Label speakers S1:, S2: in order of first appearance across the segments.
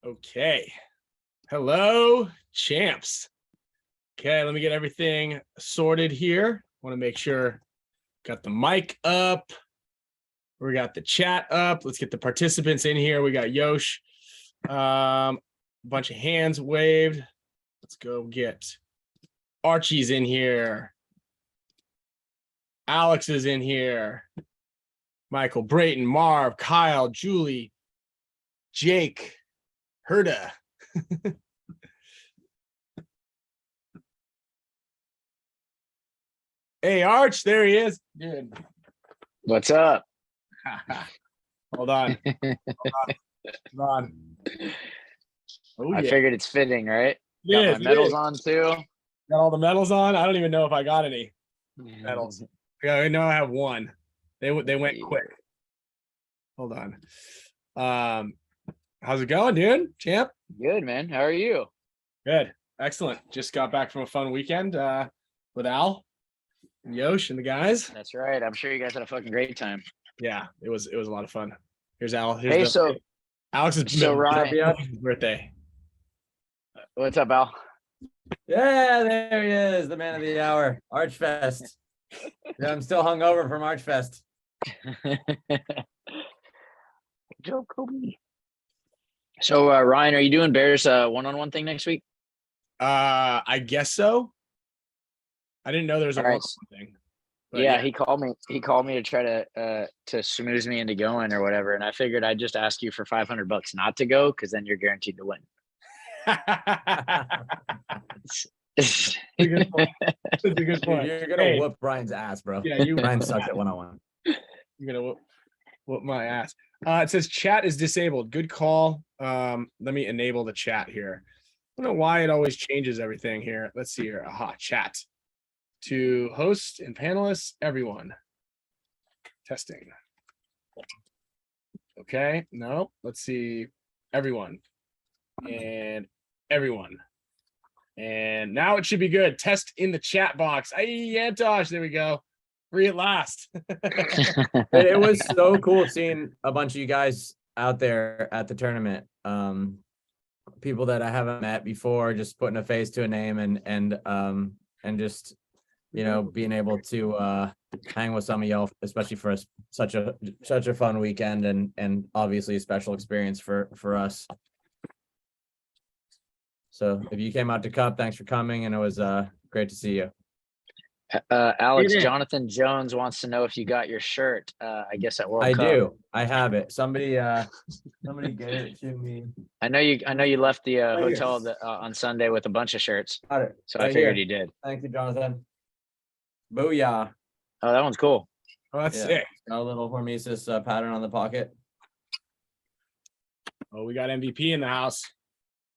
S1: Okay. Hello, champs. Okay, let me get everything sorted here. Want to make sure got the mic up. We got the chat up. Let's get the participants in here. We got Yosh. A bunch of hands waved. Let's go get Archie's in here. Alex is in here. Michael, Brayton, Marv, Kyle, Julie, Jake, Herda. Hey, Arch, there he is. Dude.
S2: What's up?
S1: Hold on. Hold on. Oh,
S2: I figured it's fitting, right?
S1: Yeah,
S2: Got my medals on too.
S1: Got all the medals on. I don't even know if I got any medals. I know I have one. They went quick. Hold on. How's it going, dude? Champ?
S2: Good, man. How are you?
S1: Good. Excellent. Just got back from a fun weekend with Al and Yosh and the guys.
S2: That's right. I'm sure you guys had a fucking great time.
S1: Yeah, it was a lot of fun. Here's Al.
S2: Alex's
S1: birthday.
S2: What's up, Al?
S3: Yeah, there he is, the man of the hour, Archfest. Yeah, I'm still hungover from Archfest.
S2: Joe Kobe. So, Ryan, are you doing Bears one-on-one thing next week?
S1: I guess so. I didn't know there was a one-on-one thing.
S2: Yeah, he called me. He called me to try to schmooze me into going or whatever, and I figured I'd just ask you for $500 not to go, because then you're guaranteed to win.
S1: That's a good point. That's a good point.
S3: You're gonna whoop Brian's ass, bro.
S1: Yeah,
S3: Brian sucks at one-on-one.
S1: You're gonna whoop my ass. It says chat is disabled. Good call. Let me enable the chat here. I don't know why it always changes everything here. Let's see here. Aha, chat. To host and panelists, everyone. Testing. Okay, no, let's see. Everyone. And everyone. And now it should be good. Test in the chat box. Hey, Antosh, there we go. Free at last.
S3: It was so cool seeing a bunch of you guys out there at the tournament. People that I haven't met before, just putting a face to a name and just, you know, being able to hang with some of y'all, especially for such a fun weekend and obviously a special experience for us. So if you came out to Cup, thanks for coming, and it was great to see you.
S2: Alex, Jonathan Jones wants to know if you got your shirt. I guess at World Cup.
S3: I do. I have it. Somebody gave it to me.
S2: I know you left the hotel on Sunday with a bunch of shirts.
S3: Got it.
S2: So I figured you did.
S3: Thank you, Jonathan. Booyah.
S2: Oh, that one's cool.
S1: Oh, that's sick.
S3: Got a little Hormesis pattern on the pocket.
S1: Oh, we got MVP in the house.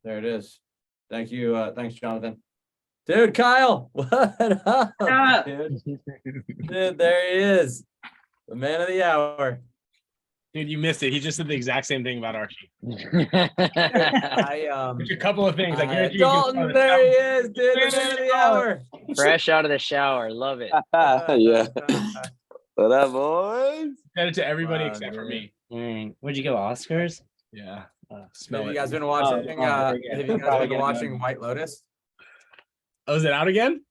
S3: There it is. Thank you. Thanks, Jonathan. Dude, Kyle, what up? Dude? Dude, there he is. The man of the hour.
S1: Dude, you missed it. He just said the exact same thing about Archie.
S3: A
S1: couple of things.
S3: Dalton, there he is, dude. The man of the hour.
S2: Fresh out of the shower. Love it.
S4: Yeah. What up, boys?
S1: Send it to everybody except for me.
S5: Dang. Where'd you go, Oscars?
S1: Yeah.
S3: Have you guys been watching? Have you guys been watching White Lotus?
S1: Oh, is it out again?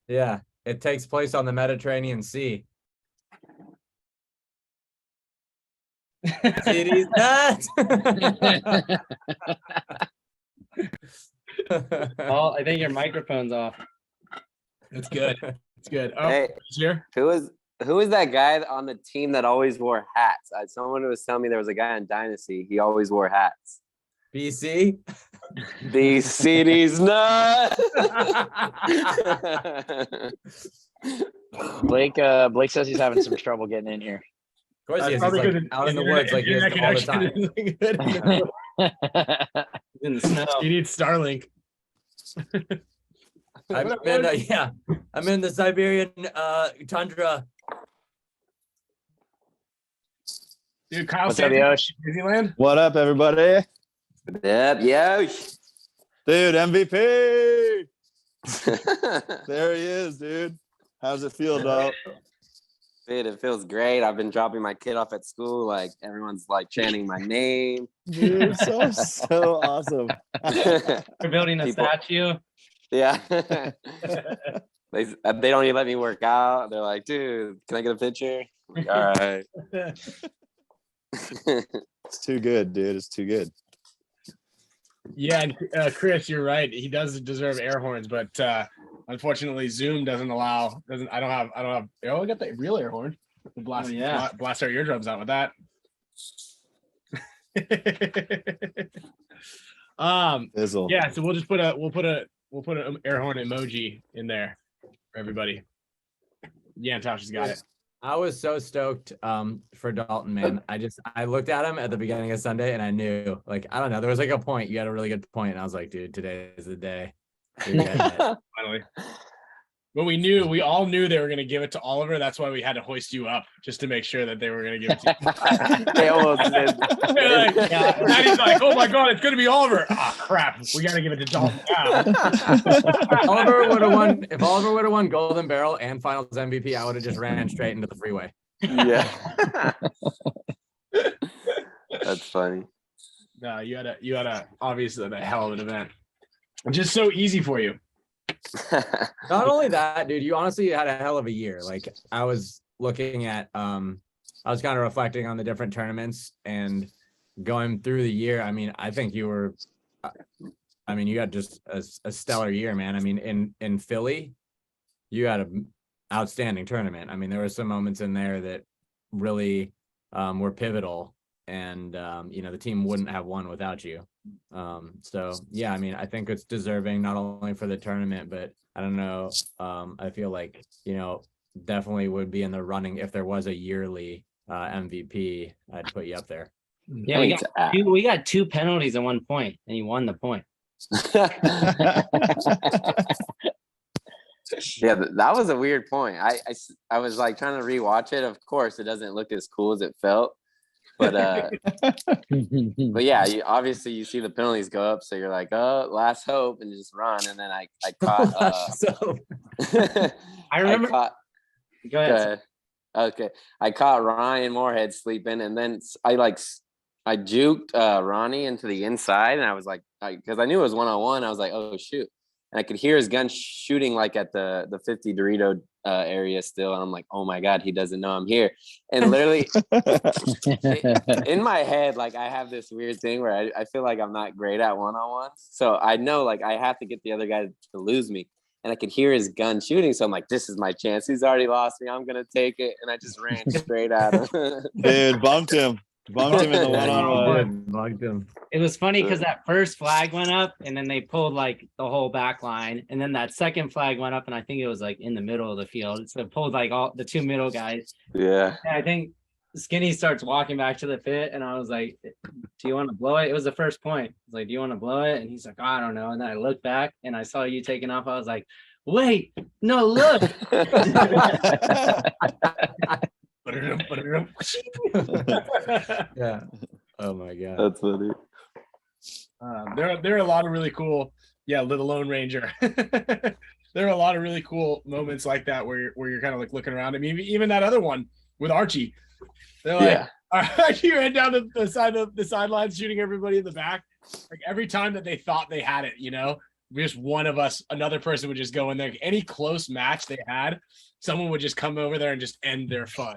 S3: Yeah, it takes place on the Mediterranean Sea. City's nuts.
S5: Oh, I think your microphone's off.
S1: That's good. It's good. Oh,
S4: Hey,
S1: here.
S4: who was that guy on the team that always wore hats? Someone was telling me there was a guy on Dynasty. He always wore hats.
S3: BC.
S4: The city's nuts.
S2: Blake says he's having some trouble getting in here.
S3: Of course he is. He's like out in the woods like he is all the time.
S5: In the snow.
S1: You need Starlink.
S3: I'm in the Siberian tundra.
S1: Dude, Kyle,
S2: what's up, Yosh?
S1: Disneyland?
S6: What up, everybody?
S4: Yep, yo.
S6: Dude, MVP. There he is, dude. How's it feel, dog?
S4: Dude, it feels great. I've been dropping my kid off at school. Like everyone's like chanting my name.
S6: Dude, so awesome.
S5: We're building a
S4: People-
S5: statue.
S4: Yeah. They don't even let me work out. They're like, dude, can I get a picture? I'm like, all right.
S6: It's too good, dude. It's too good.
S1: Yeah, and Chris, you're right. He does deserve air horns, but unfortunately, Zoom doesn't allow. I don't have. Oh, I got the real air horn. We'll blast,
S5: yeah.
S1: blast our eardrums out with that.
S6: Fizzle.
S1: Yeah. So we'll just put an air horn emoji in there for everybody. Yeah, Tasha's got it.
S3: I was so stoked for Dalton, man. I looked at him at the beginning of Sunday and I knew, like, I don't know, there was like a point, you had a really good point, and I was like, dude, today is the day. You're getting it.
S1: Finally. But we all knew they were going to give it to Oliver. That's why we had to hoist you up, just to make sure that they were going to give it to you.
S4: They almost did.
S1: And he's like, oh my God, it's going to be Oliver. Ah, crap. We got to give it to Dalton now.
S3: Oliver would have won. If Oliver would have won Golden Barrel and Finals MVP, I would have just ran straight into the freeway.
S4: Yeah. That's funny.
S1: No, you had a obviously a hell of an event. Just so easy for you.
S3: Not only that, dude, you honestly had a hell of a year. Like, I was looking at, I was kind of reflecting on the different tournaments and going through the year. I mean, I think you were, you had just a stellar year, man. I mean, in Philly, you had an outstanding tournament. I mean, there were some moments in there that really were pivotal, and the team wouldn't have won without you. So yeah, I mean, I think it's deserving not only for the tournament, but I don't know. I feel like, definitely would be in the running if there was a yearly MVP. I'd put you up there.
S5: Yeah, we got two penalties at one point, and you won the point.
S4: Yeah, that was a weird point. I was like trying to rewatch it. Of course, it doesn't look as cool as it felt, but yeah, you see the penalties go up, so you're like, oh, last hope, and just run. And then I caught.
S3: So
S5: I remember. Go ahead.
S4: Go ahead. Okay, I caught Ryan Moorhead sleeping, and then I juked Ronnie into the inside, and I was like, because I knew it was 1-on-1, I was like, oh shoot. And I could hear his gun shooting like at the 50 Dorito area still. And I'm like, oh my God, he doesn't know I'm here. And literally in my head, like I have this weird thing where I feel like I'm not great at one-on-ones. So I know like I have to get the other guy to lose me. And I could hear his gun shooting. So I'm like, this is my chance. He's already lost me. I'm going to take it. And I just ran straight at him.
S6: Dude, bumped him. Bumped him in the one-on-one.
S3: Bugged him.
S5: It was funny because that first flag went up, and then they pulled like the whole back line, and then that second flag went up, and I think it was like in the middle of the field. So it pulled like all the two middle guys.
S4: Yeah.
S5: And I think Skinny starts walking back to the pit, and I was like, do you want to blow it? It was the first point. I was like, do you want to blow it? And he's like, oh, I don't know. And then I looked back and I saw you taking off. I was like, wait, no, look.
S3: Yeah. Oh my God.
S4: That's funny.
S1: There are a lot of really cool, the Lone Ranger. There are a lot of really cool moments like that where you're kind of like looking around. I mean, even that other one with Archie. They're like, Archie ran down the sidelines shooting everybody in the back. Like every time that they thought they had it, just one of us, another person would just go in there. Any close match they had, someone would just come over there and just end their fun.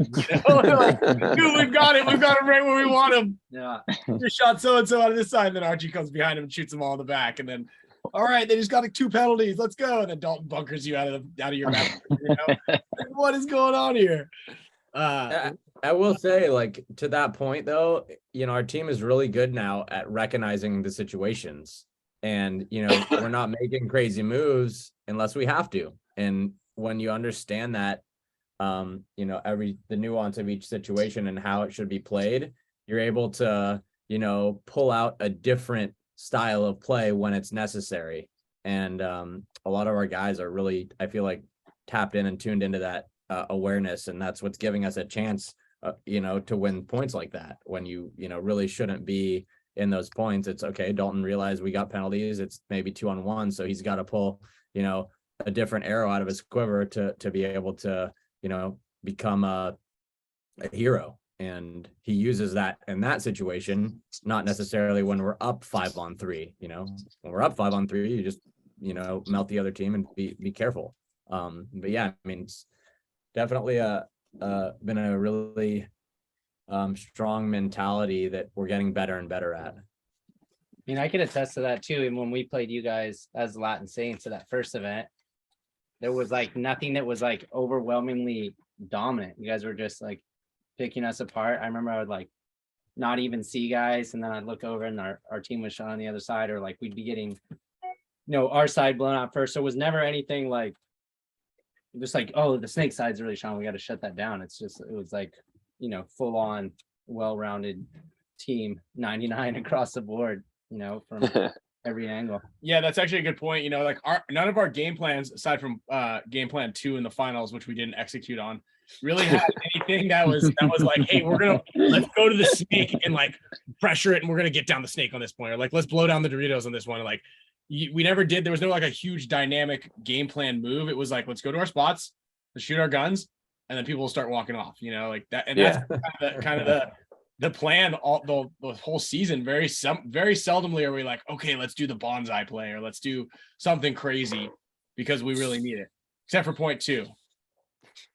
S1: Like, dude, we've got him right where we want him.
S5: Yeah.
S1: Just shot so-and-so out of this side, and then Archie comes behind him and shoots them all in the back. And then, all right, they just got like 2 penalties. Let's go. And then Dalton bunkers you out of your map. Like, what is going on here?
S3: I will say, like, to that point though, our team is really good now at recognizing the situations. And, we're not making crazy moves unless we have to. And when you understand that, the nuance of each situation and how it should be played, you're able to, pull out a different style of play when it's necessary. And a lot of our guys are really, I feel like, tapped in and tuned into that awareness. And that's what's giving us a chance, to win points like that when you really shouldn't be in those points. It's okay. Dalton realized we got penalties. It's maybe 2-on-1. So he's got to pull, a different arrow out of his quiver to be able to, become a hero. And he uses that in that situation, not necessarily when we're up 5-on-3. When we're up 5-on-3, you just, melt the other team and be careful. But yeah, I mean, it's definitely been a really strong mentality that we're getting better and better at.
S5: I mean, I can attest to that too. And when we played you guys as Latin Saints at that first event, there was like nothing that was like overwhelmingly dominant. You guys were just like picking us apart. I remember I would like not even see guys, and then I'd look over and our team was shot on the other side, or like we'd be getting, our side blown out first. So it was never anything like just like, oh, the snake side's really strong, we got to shut that down. It was like, full on, well-rounded team, 99 across the board, from every angle.
S1: Yeah, that's actually a good point. Like none of our game plans, aside from game plan 2 in the finals, which we didn't execute on, really had anything that was like, hey, let's go to the snake and like pressure it, and we're gonna get down the snake on this point, or like let's blow down the Doritos on this one. Like we never did. There was no like a huge dynamic game plan move. It was like, let's go to our spots, let's shoot our guns, and then people will start walking off. Like that, and that's kind of the plan all the whole season. Very seldomly are we like, okay, let's do the bonsai play, or let's do something crazy because we really need it. Except for point 2.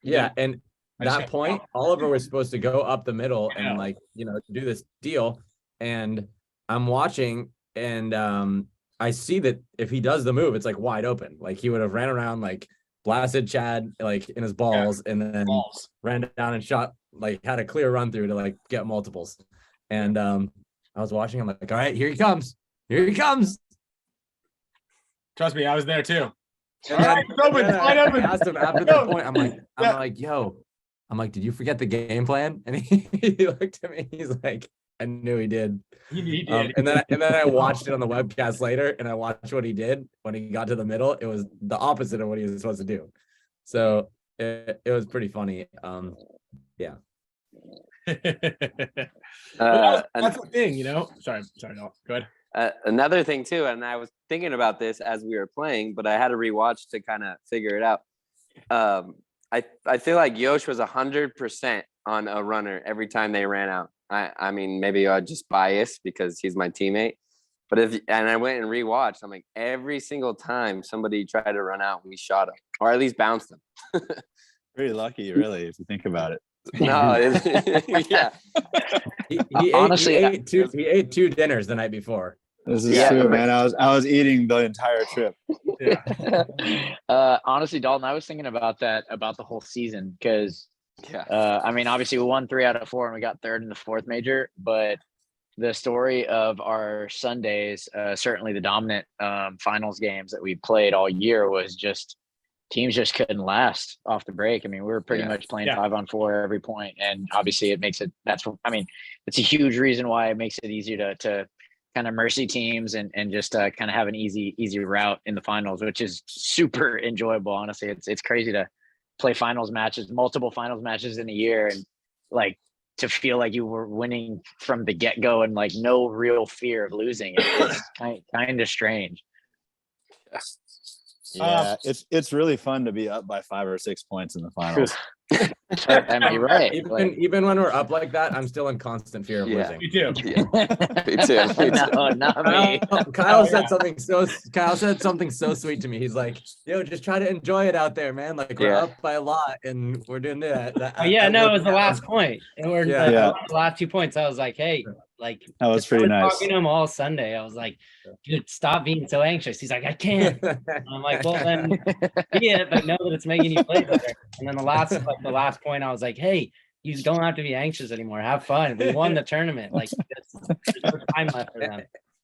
S3: Yeah, and that point, Oliver was supposed to go up the middle and like, do this deal. And I'm watching, and I see that if he does the move, it's like wide open. Like he would have ran around, like blasted Chad like in his balls, and then ran down and shot, like had a clear run through to like get multiples. And I was watching, I'm like, all right, here he comes.
S1: Trust me, I was there too.
S3: And then, I asked him after the point, I'm like, yo, did you forget the game plan? And he looked at me, he's like, I knew he did.
S1: He did.
S3: And then I watched it on the webcast later, and I watched what he did when he got to the middle. It was the opposite of what he was supposed to do. So it was pretty funny. Yeah.
S1: That's the thing, Sorry, no, go ahead.
S4: Another thing too, and I was thinking about this as we were playing, but I had to rewatch to kind of figure it out. I feel like Yosh was 100% on a runner every time they ran out. I mean, maybe I'm just biased because he's my teammate, but I went and rewatched. I'm like, every single time somebody tried to run out, we shot him, or at least bounced him. Pretty lucky, really, if you think about it. No, yeah.
S3: Honestly, he ate 2 dinners the night before.
S6: This is true, man. I was eating the entire trip.
S2: Yeah. Honestly, Dalton, I was thinking about that about the whole season because, I mean, obviously we won 3 out of 4 and we got 3rd in the 4th major, but the story of our Sundays, certainly the dominant finals games that we played all year, was just teams just couldn't last off the break. I mean, we were pretty much playing 5-on-4 every point, and obviously it makes it. It's a huge reason why it makes it easier to kind of mercy teams and just kind of have an easy route in the finals, which is super enjoyable. Honestly, it's crazy to play multiple finals matches in a year, and like to feel like you were winning from the get-go and like no real fear of losing. It's kind of strange.
S6: Yeah, it's really fun to be up by 5 or 6 points in the finals.
S2: I mean, right.
S3: Even when we're up like that, I'm still in constant fear of losing.
S1: Me too.
S4: Me too.
S2: No, not me.
S3: Kyle said something so sweet to me. He's like, yo, just try to enjoy it out there, man. Like we're up by a lot and we're doing that.
S5: It was the last point. And we're the last 2 points. I was like, hey, like
S6: that was pretty nice.
S5: Talking to him all Sunday. I was like, dude, stop being so anxious. He's like, I can't. I'm like, well then be it, but know that it's making you play better. And then the last point, I was like, hey, you don't have to be anxious anymore. Have fun. We won the tournament. Like there's no time left for them.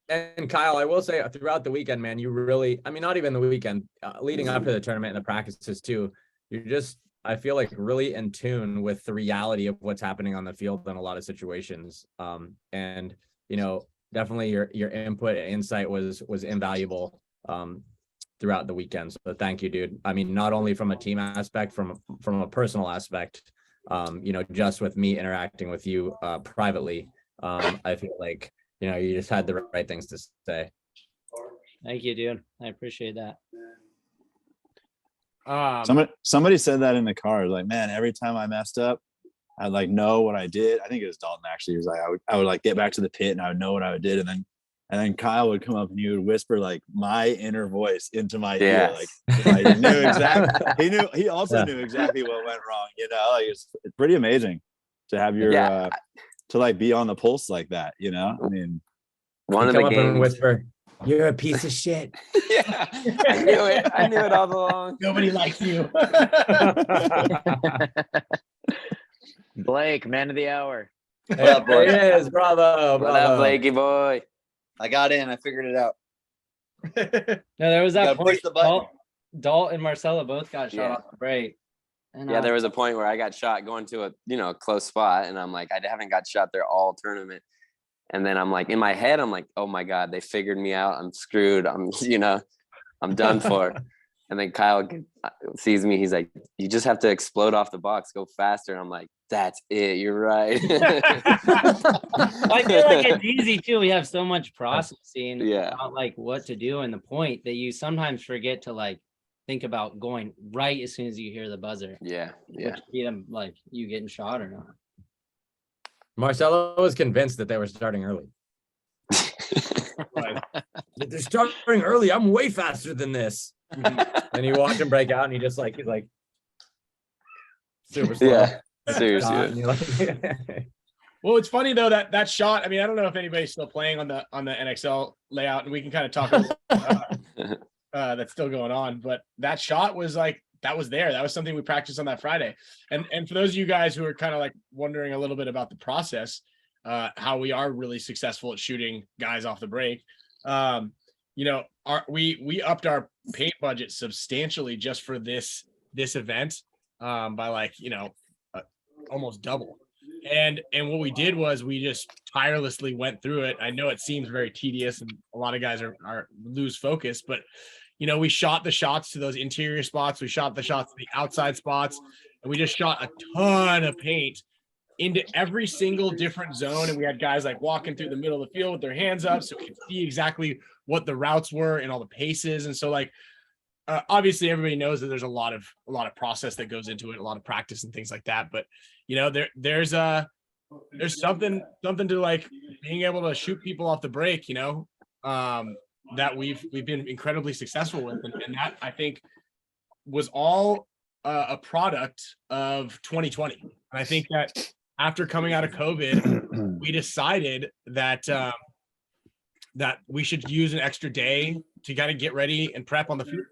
S3: And Kyle, I will say throughout the weekend, man, you really, I mean, not even the weekend, leading up to the tournament and the practices too, you're just, I feel like really in tune with the reality of what's happening on the field in a lot of situations. And, definitely your input and insight was invaluable throughout the weekend. So thank you, dude. I mean, not only from a team aspect, from a personal aspect, just with me interacting with you privately, I feel like, you just had the right things to say.
S5: Thank you, dude. I appreciate that.
S6: Somebody said that in the car. Like, man, every time I messed up, I'd like know what I did. I think it was Dalton actually. He was like, I would like get back to the pit and I would know what I did, and then Kyle would come up and he would whisper like my inner voice into my ear, like I knew exactly. He also knew exactly what went wrong. You know, like it's pretty amazing to have your to like be on the pulse like that. You know, I mean,
S3: one of the games. And whisper, "You're a piece of shit."
S4: Yeah, I knew it. I knew it all along.
S1: Nobody likes you.
S2: Blake, man of the hour.
S3: What up, boy? There he is. Bravo.
S4: What up, Blakey boy?
S7: I got in. I figured it out.
S5: No, there was that
S7: Push
S5: point.
S7: the button.
S5: Dalt and Marcella both got shot off the break. And
S4: yeah, there was a point where I got shot going to a close spot, and I'm like, I haven't got shot there all tournament. And then I'm like, in my head, I'm like, oh my God, they figured me out. I'm screwed. I'm done for. And then Kyle sees me. He's like, you just have to explode off the box, go faster. And I'm like, that's it. You're right.
S5: I feel like it's easy too. We have so much processing about like what to do in the point that you sometimes forget to like think about going right as soon as you hear the buzzer.
S4: Yeah.
S5: Like you getting shot or not.
S3: Marcelo was convinced that they were starting early. They're starting early. I'm way faster than this. And you watch him break out, and he's like super slow.
S4: Yeah, seriously.
S1: Well, it's funny though that shot. I mean, I don't know if anybody's still playing on the NXL layout, and we can kind of talk about that's still going on. But that shot was like that was there. That was something we practiced on that Friday. And for those of you guys who are kind of like wondering a little bit about the process, how we are really successful at shooting guys off the break. We upped our paint budget substantially just for this event by like almost double. And what we did was we just tirelessly went through it. I know it seems very tedious and a lot of guys are lose focus, but we shot the shots to those interior spots. We shot the shots to the outside spots, and we just shot a ton of paint into every single different zone. And we had guys like walking through the middle of the field with their hands up so we could see exactly what the routes were and all the paces. And so like, obviously everybody knows that there's a lot of process that goes into it, a lot of practice and things like that. But there's something to like being able to shoot people off the break, that we've been incredibly successful with. And that I think was all a product of 2020. And I think that after coming out of COVID, we decided that that we should use an extra day to kind of get ready and prep on the field.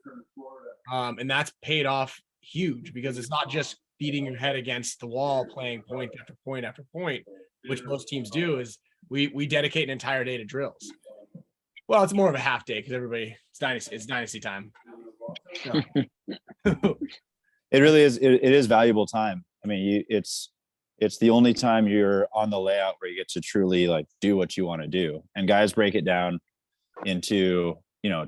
S1: And that's paid off huge because it's not just beating your head against the wall, playing point after point after point, which most teams do. Is we dedicate an entire day to drills. Well, it's more of a half day because it's dynasty time. So.
S6: It really is. It is valuable time. I mean, it's the only time you're on the layout where you get to truly like do what you want to do. And guys break it down into,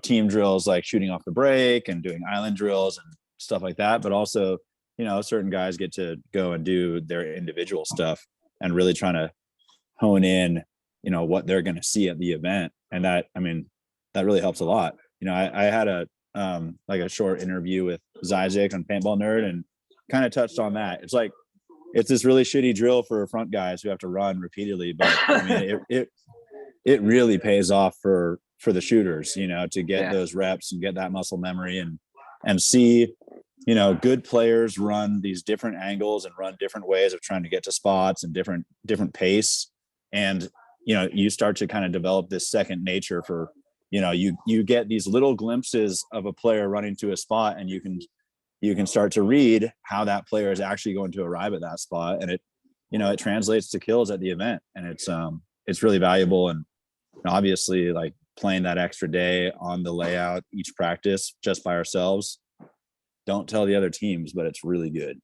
S6: team drills, like shooting off the break and doing island drills and stuff like that. But also, certain guys get to go and do their individual stuff and really trying to hone in, what they're going to see at the event. And that really helps a lot. I had a short interview with Zizek on Paintball Nerd and kind of touched on that. It's like, it's this really shitty drill for front guys who have to run repeatedly, but it really pays off for the shooters, to get those reps and get that muscle memory and see, good players run these different angles and run different ways of trying to get to spots and different pace. And, you start to kind of develop this second nature for, you get these little glimpses of a player running to a spot, and you can start to read how that player is actually going to arrive at that spot. And it translates to kills at the event. And it's really valuable. And obviously like playing that extra day on the layout, each practice just by ourselves. Don't tell the other teams, but it's really good.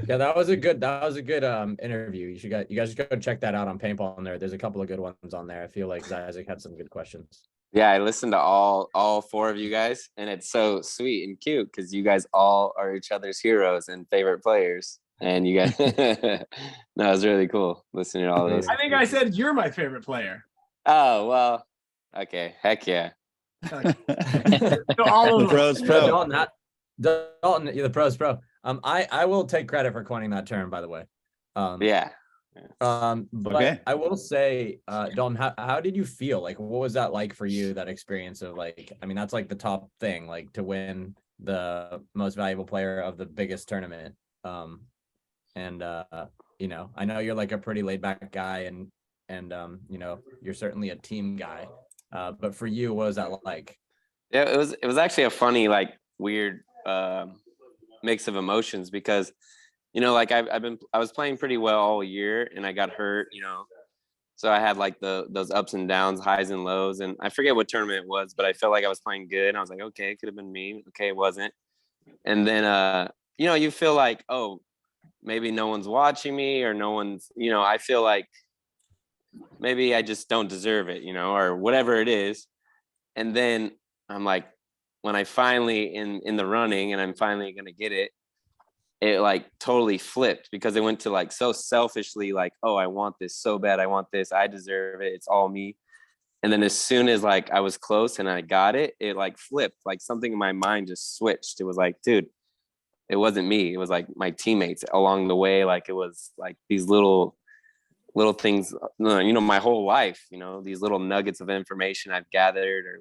S3: Yeah, that was a good interview. You guys go check that out on Paintball Nerd. There's a couple of good ones on there. I feel like Isaac had some good questions.
S4: Yeah, I listened to all four of you guys, and it's so sweet and cute because you guys all are each other's heroes and favorite players. And you guys, no, it was really cool listening to all these.
S1: I think I said you're my favorite player.
S4: Oh well, okay, heck yeah.
S1: All
S6: The
S1: of them.
S6: pros
S3: No,
S6: pro.
S3: Dalton, you're the pros pro. I will take credit for coining that term, by the way.
S4: Yeah.
S3: But
S6: Okay.
S3: I will say, Dalton, how did you feel? Like, what was that like for you? That experience of like, I mean, that's like the top thing, like to win the most valuable player of the biggest tournament. And you know, I know you're like a pretty laid back guy, and you know, you're certainly a team guy. But for you, what was that like?
S4: Yeah, it was actually a funny, like weird mix of emotions because, you know, like I was playing pretty well all year and I got hurt, you know. So I had like those ups and downs, highs and lows, and I forget what tournament it was, but I felt like I was playing good. And I was like, okay, it could have been me. Okay, it wasn't. And then you know, you feel like, oh, maybe no one's watching me or no one's, you know, I feel like maybe I just don't deserve it, you know, or whatever it is. And then I'm like, when I finally in the running and I'm finally gonna get it, it like totally flipped because it went to like so selfishly, like, oh, I want this so bad, I want this, I deserve it, it's all me. And then as soon as like I was close and I got it, it like flipped, like something in my mind just switched. It was like, dude, it wasn't me, it was like my teammates along the way. Like it was like these little things, you know, my whole life, you know, these little nuggets of information I've gathered, or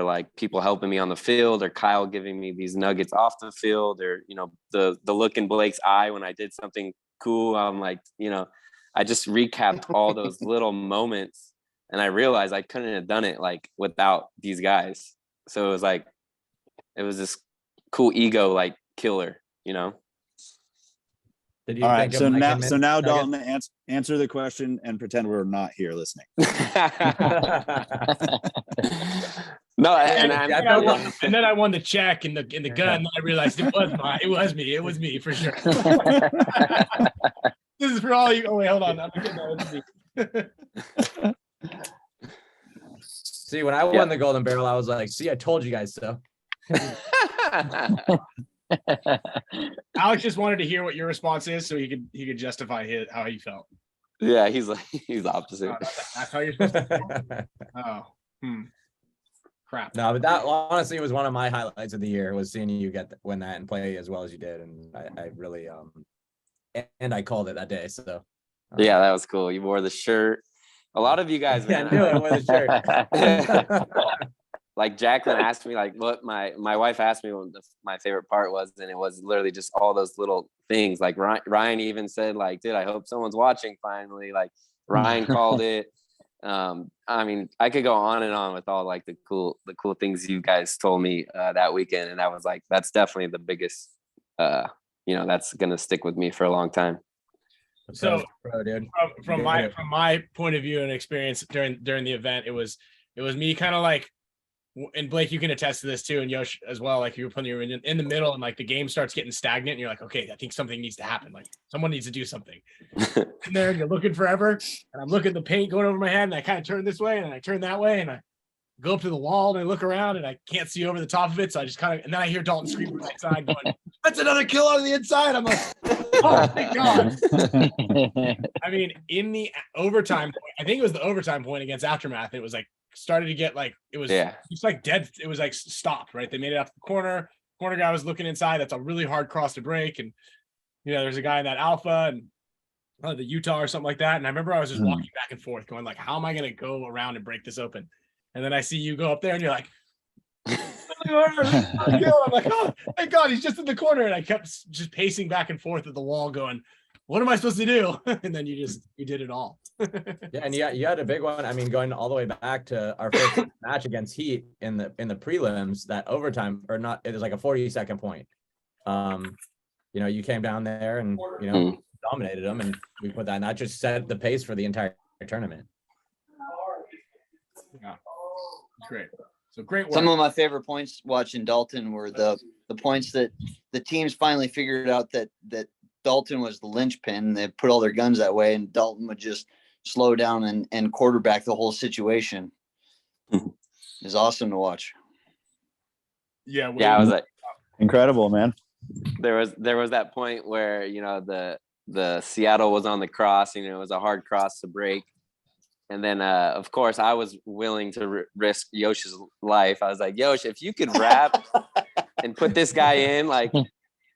S4: like people helping me on the field, or Kyle giving me these nuggets off the field, or, you know, the look in Blake's eye when I did something cool. I'm like, you know, I just recapped all those little moments and I realized I couldn't have done it like without these guys. So it was like, it was this cool ego like killer, you know.
S3: Did you
S6: All right.
S3: think of
S6: So
S3: Mike
S6: now,
S3: and
S6: so
S3: Mitch
S6: now,
S3: nuggets?
S6: Dalton, answer the question and pretend we're not here listening.
S4: No,
S1: And,
S4: and
S3: Yeah,
S1: and then I won the check and the gun. And I realized it was me for sure. This is for all you. Oh wait, hold on. I'm kidding. No, it's me.
S3: See, when I won the Golden Barrel, I was like, see, I told you guys so.
S1: Alex just wanted to hear what your response is, so he could justify how he felt.
S4: Yeah, he's opposite.
S1: That's how you're supposed to. Oh, crap.
S3: No, but that honestly was one of my highlights of the year, was seeing you win that and play as well as you did, and I really and I called it that day. So
S4: Yeah, that was cool. You wore the shirt. A lot of you guys,
S3: yeah, I
S4: man,
S3: knew it with a shirt.
S4: like Jacqueline asked me like what my wife asked me what my favorite part was, and it was literally just all those little things. Like Ryan even said like, dude, I hope someone's watching finally. Like Ryan called it. I mean, I could go on and on with all like the cool things you guys told me that weekend, and I was like, that's definitely the biggest, you know, that's gonna stick with me for a long time.
S1: So
S3: Pro, dude.
S1: from my point of view and experience during the event, it was me kind of like, and Blake, you can attest to this too, and Yosh as well. Like you were in the middle, and like the game starts getting stagnant, and you're like, okay, I think something needs to happen. Like someone needs to do something. And there you're looking forever, and I'm looking at the paint going over my head, and I kind of turn this way, and I turn that way, and I go up to the wall, and I look around, and I can't see over the top of it, so I just kind of, and then I hear Dalton scream from the side, going, "That's another kill out of the inside!" I'm like, oh, thank God. I mean, in the overtime point, I think it was the overtime point against Aftermath, it was like started to get like, it was just like dead. It was like stopped, right? They made it up the corner. Corner guy was looking inside. That's a really hard cross to break. And, you know, there's a guy in that alpha and the Utah or something like that. And I remember I was just walking back and forth going like, how am I going to go around and break this open? And then I see you go up there and you're like, I'm like, oh, thank God, he's just in the corner. And I kept just pacing back and forth at the wall going, what am I supposed to do? And then you did it all.
S3: Yeah, and you had a big one. I mean, going all the way back to our first match against Heat in the prelims, that overtime, or not, it was like a 40-second point. You know, you came down there and, you know, dominated them, and we put that, and that just set the pace for the entire tournament.
S1: Yeah, great. So great work.
S7: Some of my favorite points watching Dalton were the points that the teams finally figured out that Dalton was the linchpin. They put all their guns that way, and Dalton would just slow down and quarterback the whole situation. It's awesome to watch.
S1: Yeah,
S4: I was like,
S6: incredible, man.
S4: there was that point where, you know, the Seattle was on the cross, you know, it was a hard cross to break, And then, of course, I was willing to risk Yosh's life. I was like, Yosh, if you could rap and put this guy in, like,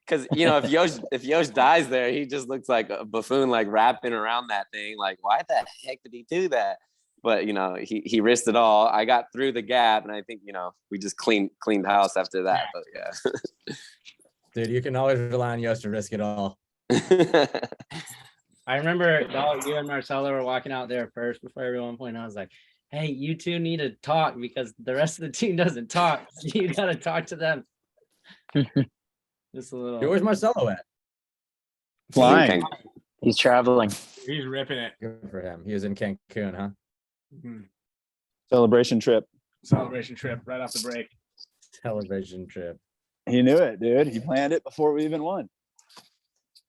S4: because if Yosh dies there, he just looks like a buffoon, like rapping around that thing. Like, why the heck did he do that? But he risked it all. I got through the gap, and I think we just cleaned house after that. But yeah,
S3: Dude, you can always rely on Yosh to risk it all.
S5: I remember you and Marcelo were walking out there first before everyone point. I was like, hey, you two need to talk because the rest of the team doesn't talk. So you got to talk to them. Just a little.
S3: Where's Marcelo at?
S6: Flying.
S2: He's traveling.
S1: He's ripping it.
S3: Good for him. He was in Cancun, huh?
S1: Mhm.
S6: Celebration trip.
S1: Celebration trip right off the break.
S3: Television trip.
S6: He knew it, dude. He planned it before we even won.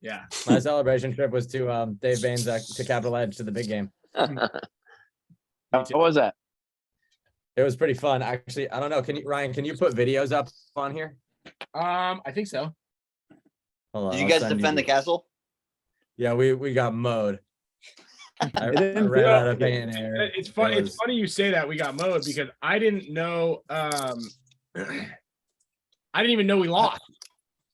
S1: Yeah.
S3: My celebration trip was to Dave Baines to Capital Edge to the big game.
S2: What was that?
S3: It was pretty fun. Actually, I don't know. Ryan, can you put videos up on here?
S1: I think so.
S3: Hold on,
S7: Did you
S3: I'll
S7: guys
S3: send
S7: defend the castle?
S3: Yeah, we got mowed. I
S6: didn't
S3: ran
S6: feel-
S3: out of pain air.
S1: It's funny.
S3: It
S1: It's
S3: was-
S1: funny you say that we got mowed because I didn't know. I didn't even know we lost.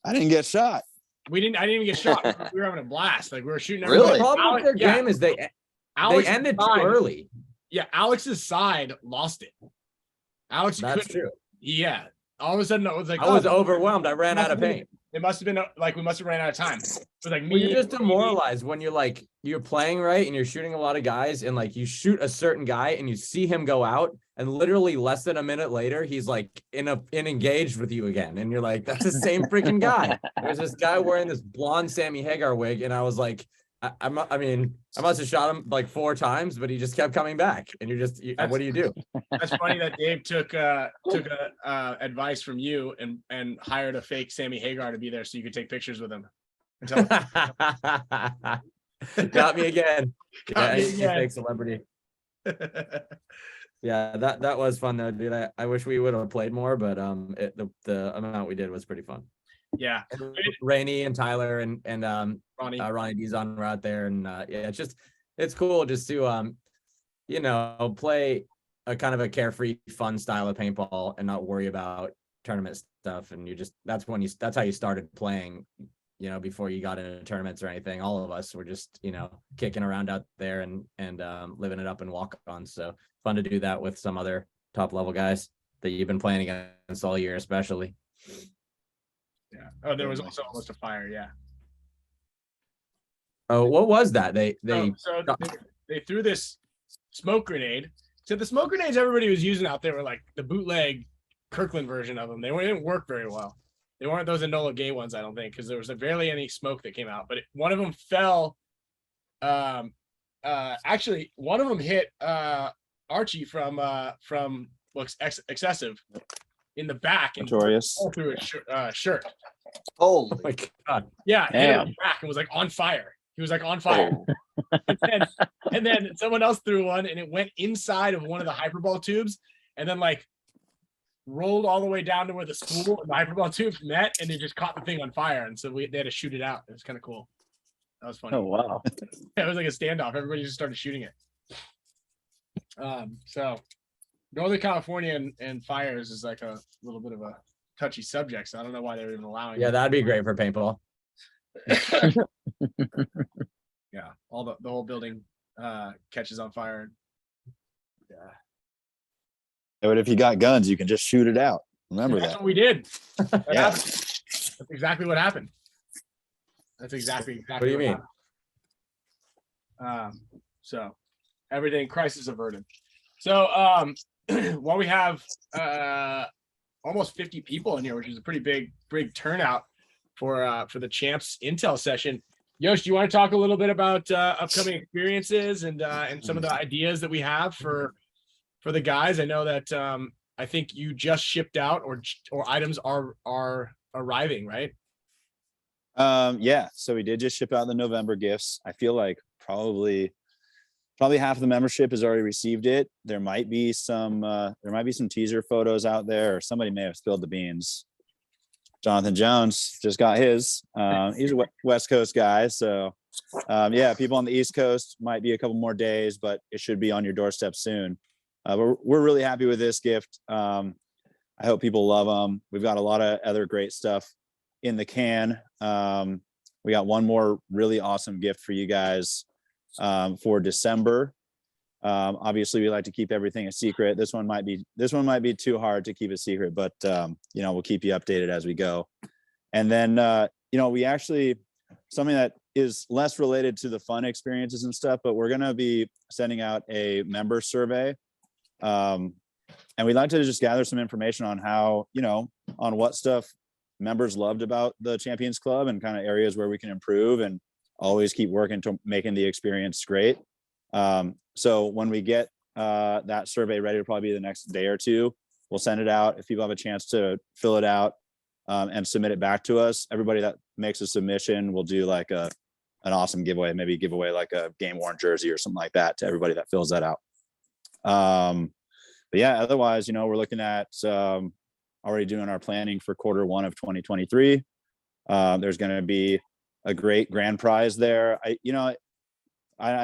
S6: I didn't get shot.
S1: I didn't even get shot. We were having a blast. Like we were shooting.
S7: Really?
S3: The
S1: everybody.
S3: problem with their
S1: Yeah,
S3: game is they
S1: Alex's
S3: ended too
S1: side-
S3: early.
S1: Yeah, Alex's side lost it. Alex
S3: That's
S1: couldn't.
S3: true.
S1: Yeah. All of a sudden, it was like
S3: I was
S1: oh,
S3: overwhelmed. I ran out of paint.
S1: It must have been like we must have ran out of time. It was like
S3: Well,
S1: me.
S3: you're just demoralized when you're playing right and you're shooting a lot of guys and like you shoot a certain guy and you see him go out and literally less than a minute later he's like engaged with you again and you're like that's the same freaking guy. There's this guy wearing this blonde Sammy Hagar wig and I was like I must have shot him like 4 times but he just kept coming back and what do you do?
S1: That's funny that Dave took advice from you and hired a fake Sammy Hagar to be there so you could take pictures with him. Until
S3: Got me again.
S1: Got me
S3: he's a
S1: again.
S3: fake celebrity. Yeah, that was fun though, dude. I wish we would have played more, but the amount we did was pretty fun.
S1: Yeah,
S3: Rainey and Tyler and
S1: Ronnie.
S3: Ronnie Dizon were out there, and yeah, it's cool just to play a kind of a carefree, fun style of paintball and not worry about tournament stuff. And that's how you started playing. Before you got into tournaments or anything, all of us were just kicking around out there and living it up and walk on. So fun to do that with some other top level guys that you've been playing against all year, especially.
S1: Yeah. Oh, there was also almost a fire. Yeah.
S3: Oh, what was that? They
S1: threw this smoke grenade. So the smoke grenades everybody was using out there were like the bootleg Kirkland version of them. They didn't work very well. They weren't those Enola Gay ones, I don't think, because there was barely any smoke that came out. But one of them fell. Actually, one of them hit Archie from Excessive in the back and
S6: Notorious.
S1: all through his shirt.
S7: Holy.
S3: Oh my God.
S1: Yeah, hit him in
S2: Damn.
S1: the back and was like on fire. He was like on fire. And then someone else threw one and it went inside of one of the hyperball tubes and then like rolled all the way down to where the spool and the hyperball tubes met and it just caught the thing on fire. And so they had to shoot it out. It was kind of cool. That was funny.
S2: Oh wow.
S1: It was like a standoff. Everybody just started shooting it. So Northern California and fires is like a little bit of a touchy subject. So I don't know why they're even allowing
S3: Yeah,
S1: it.
S3: that'd be great for paintball.
S1: Yeah, all the whole building catches on fire. Yeah,
S6: But if you got guns, you can just shoot it out. Remember
S1: that's
S6: that.
S1: what we did. That
S6: Yeah.
S1: happened. That's exactly what happened. That's exactly
S3: What do you mean?
S1: happened. So everything crisis averted. So while we have almost 50 people in here, which is a pretty big turnout for the Champs Intel session. Yosh, do you want to talk a little bit about upcoming experiences and some of the ideas that we have for the guys? I know that I think you just shipped out or items are arriving, right?
S6: Yeah. So we did just ship out the November gifts. I feel like probably half of the membership has already received it. There might be some teaser photos out there, or somebody may have spilled the beans. Jonathan Jones just got his. He's a West Coast guy, so Yeah, people on the East Coast might be a couple more days, but it should be on your doorstep soon. We're really happy with this gift. I hope people love them. We've got a lot of other great stuff in the can. We got one more really awesome gift for you guys for December. Obviously, we like to keep everything a secret. This one might be too hard to keep a secret, but we'll keep you updated as we go. And then we actually, something that is less related to the fun experiences and stuff, but we're gonna be sending out a member survey. And we'd like to just gather some information on how, on what stuff members loved about the Champions Club and kind of areas where we can improve and always keep working to making the experience great. So when we get that survey ready, it'll probably be the next day or two. We'll send it out. If people have a chance to fill it out and submit it back to us, everybody that makes a submission, we'll do like an awesome giveaway, maybe give away like a game worn jersey or something like that to everybody that fills that out. But yeah, otherwise, we're looking at already doing our planning for Q1 of 2023. There's going to be a great grand prize there. I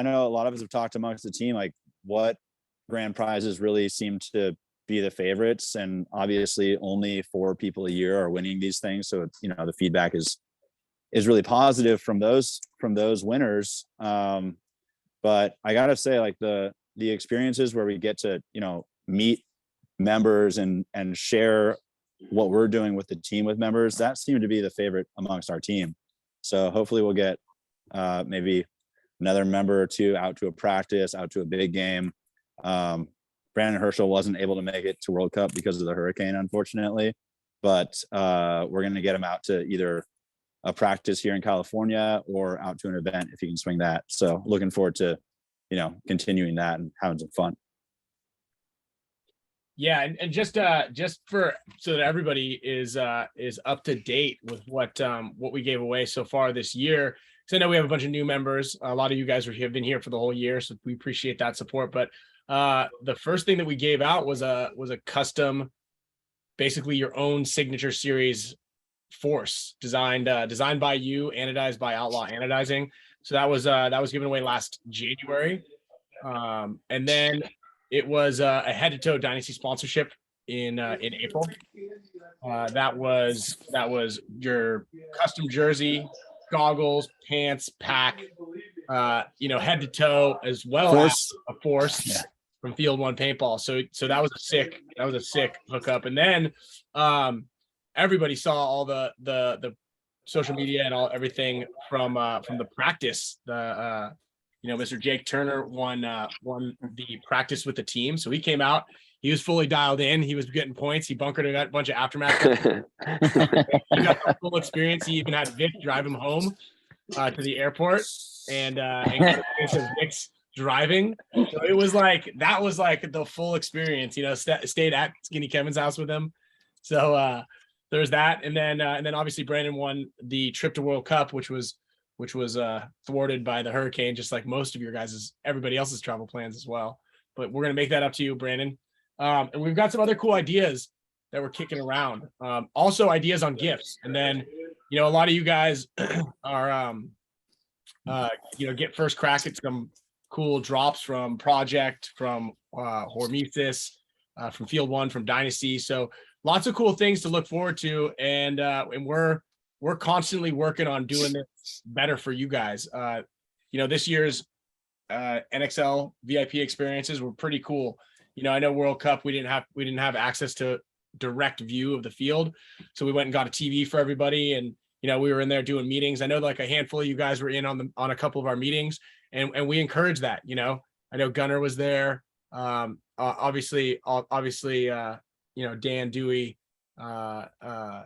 S6: know a lot of us have talked amongst the team, like what grand prizes really seem to be the favorites, and obviously only 4 people a year are winning these things. So, the feedback is really positive from those winners. But I gotta say, like the experiences where we get to, meet members and share what we're doing with the team with members, that seemed to be the favorite amongst our team. So hopefully we'll get maybe another member or two out to a practice, out to a big game. Brandon Herschel wasn't able to make it to World Cup because of the hurricane, unfortunately, but we're going to get him out to either a practice here in California or out to an event if he can swing that. So looking forward to, continuing that and having some fun.
S1: Yeah, and just for so that everybody is up to date with what we gave away so far this year. So I know we have a bunch of new members. A lot of you guys have been here for the whole year, so we appreciate that support. But the first thing that we gave out was a custom, basically your own signature series force designed by you, anodized by Outlaw Anodizing. So that was given away last January, and then it was a head to toe Dynasty sponsorship in April. That was your custom jersey, goggles, pants, pack, head to toe, as well as a force from Field One Paintball. So that was a sick hookup. And then everybody saw all the social media and everything from the practice. Mr. Jake Turner won the practice with the team. So he came out, he was fully dialed in. He was getting points. He bunkered a bunch of aftermath. He got the full experience. He even had Vic drive him home to the airport and Vic's driving. So it was that was the full experience, stayed at Skinny Kevin's house with him. So there's that. And then obviously Brandon won the trip to World Cup, which was thwarted by the hurricane, just like most of your everybody else's travel plans as well. But we're going to make that up to you, Brandon. And we've got some other cool ideas that we're kicking around. Also ideas on gifts. And then, a lot of you guys are, get first crack at some cool drops from Project, from Hormesis, from Field One, from Dynasty. So lots of cool things to look forward to. And we're constantly working on doing this better for you guys. This year's NXL VIP experiences were pretty cool. I know World Cup, we didn't have access to direct view of the field. So we went and got a TV for everybody. And, we were in there doing meetings. I know like a handful of you guys were in on a couple of our meetings, and we encourage that. I know Gunnar was there. Obviously, Dan, Dewey,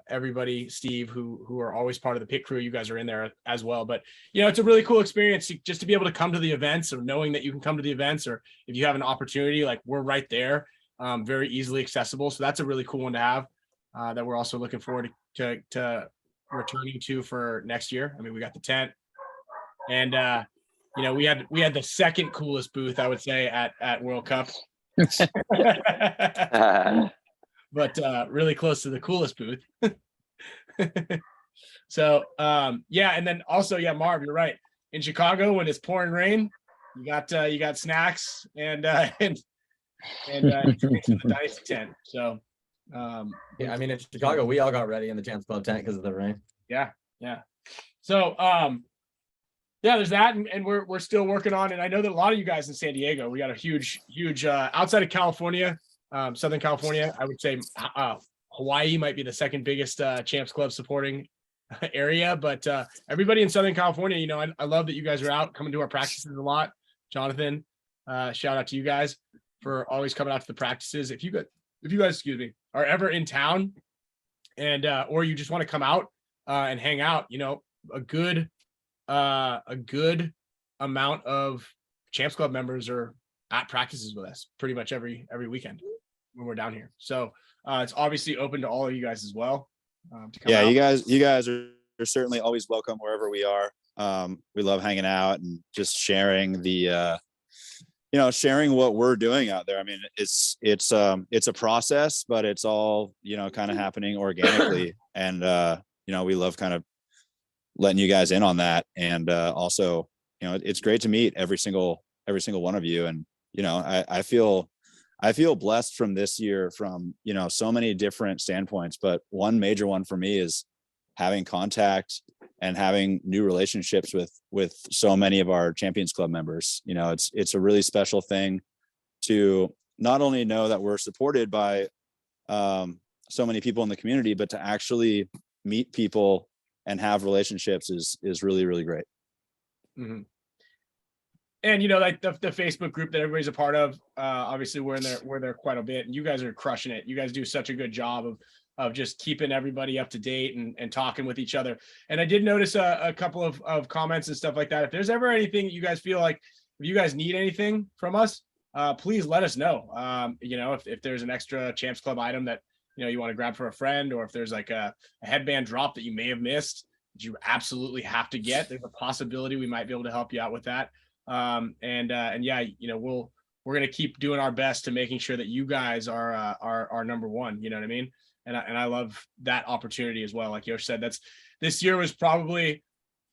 S1: everybody, Steve, who are always part of the pit crew. You guys are in there as well. But it's a really cool experience just to be able to come to the events, or knowing that you can come to the events, or if you have an opportunity, like we're right there, very easily accessible. So that's a really cool one to have, that we're also looking forward to returning to for next year. I mean, we got the tent, and we had the second coolest booth, I would say, at World Cup. But really close to the coolest booth. So and then also, Marv, you're right. in Chicago when it's pouring rain, you got snacks and drinks in the Dynasty tent. So
S3: Yeah, I mean, in Chicago, we all got ready in the Champs Club tent because of the rain.
S1: yeah. So yeah, there's that, and we're still working on. And I know that a lot of you guys in San Diego, we got a huge outside of California, Southern California. I would say Hawaii might be the second biggest Champs Club supporting area, but everybody in Southern California, you know, I love that you guys are out coming to our practices a lot. Jonathan, shout out to you guys for always coming out to the practices. If you guys, excuse me, are ever in town and or you just want to come out and hang out, you know, a good amount of Champs Club members are at practices with us pretty much every weekend when we're down here. So it's obviously open to all of you guys as well. To come out.
S6: You guys are certainly always welcome wherever we are. We love hanging out and just sharing the sharing what we're doing out there. I mean, it's a process, but it's all, you know, kind of happening organically. And we love kind of letting you guys in on that. And also, you know, it's great to meet every single one of you. And, you know, I feel blessed from this year from, you know, so many different standpoints, but one major one for me is having contact and having new relationships with so many of our Champions Club members. You know, it's a really special thing to not only know that we're supported by so many people in the community, but to actually meet people and have relationships is really, really great.
S1: Mm-hmm. And, you know, like the Facebook group that everybody's a part of, obviously we're there quite a bit, and you guys are crushing it. You guys do such a good job of just keeping everybody up to date and talking with each other. And I did notice a couple of comments and stuff like that. If there's ever anything that you guys feel like, if you guys need anything from us, please let us know. You know, if there's an extra Champs Club item that, you know, you want to grab for a friend, or if there's like a headband drop that you may have missed, that you absolutely have to get, there's a possibility we might be able to help you out with that. And yeah, you know, we're going to keep doing our best to making sure that you guys are number one, you know what I mean? And I love that opportunity as well. Like Yosh said, this year was probably,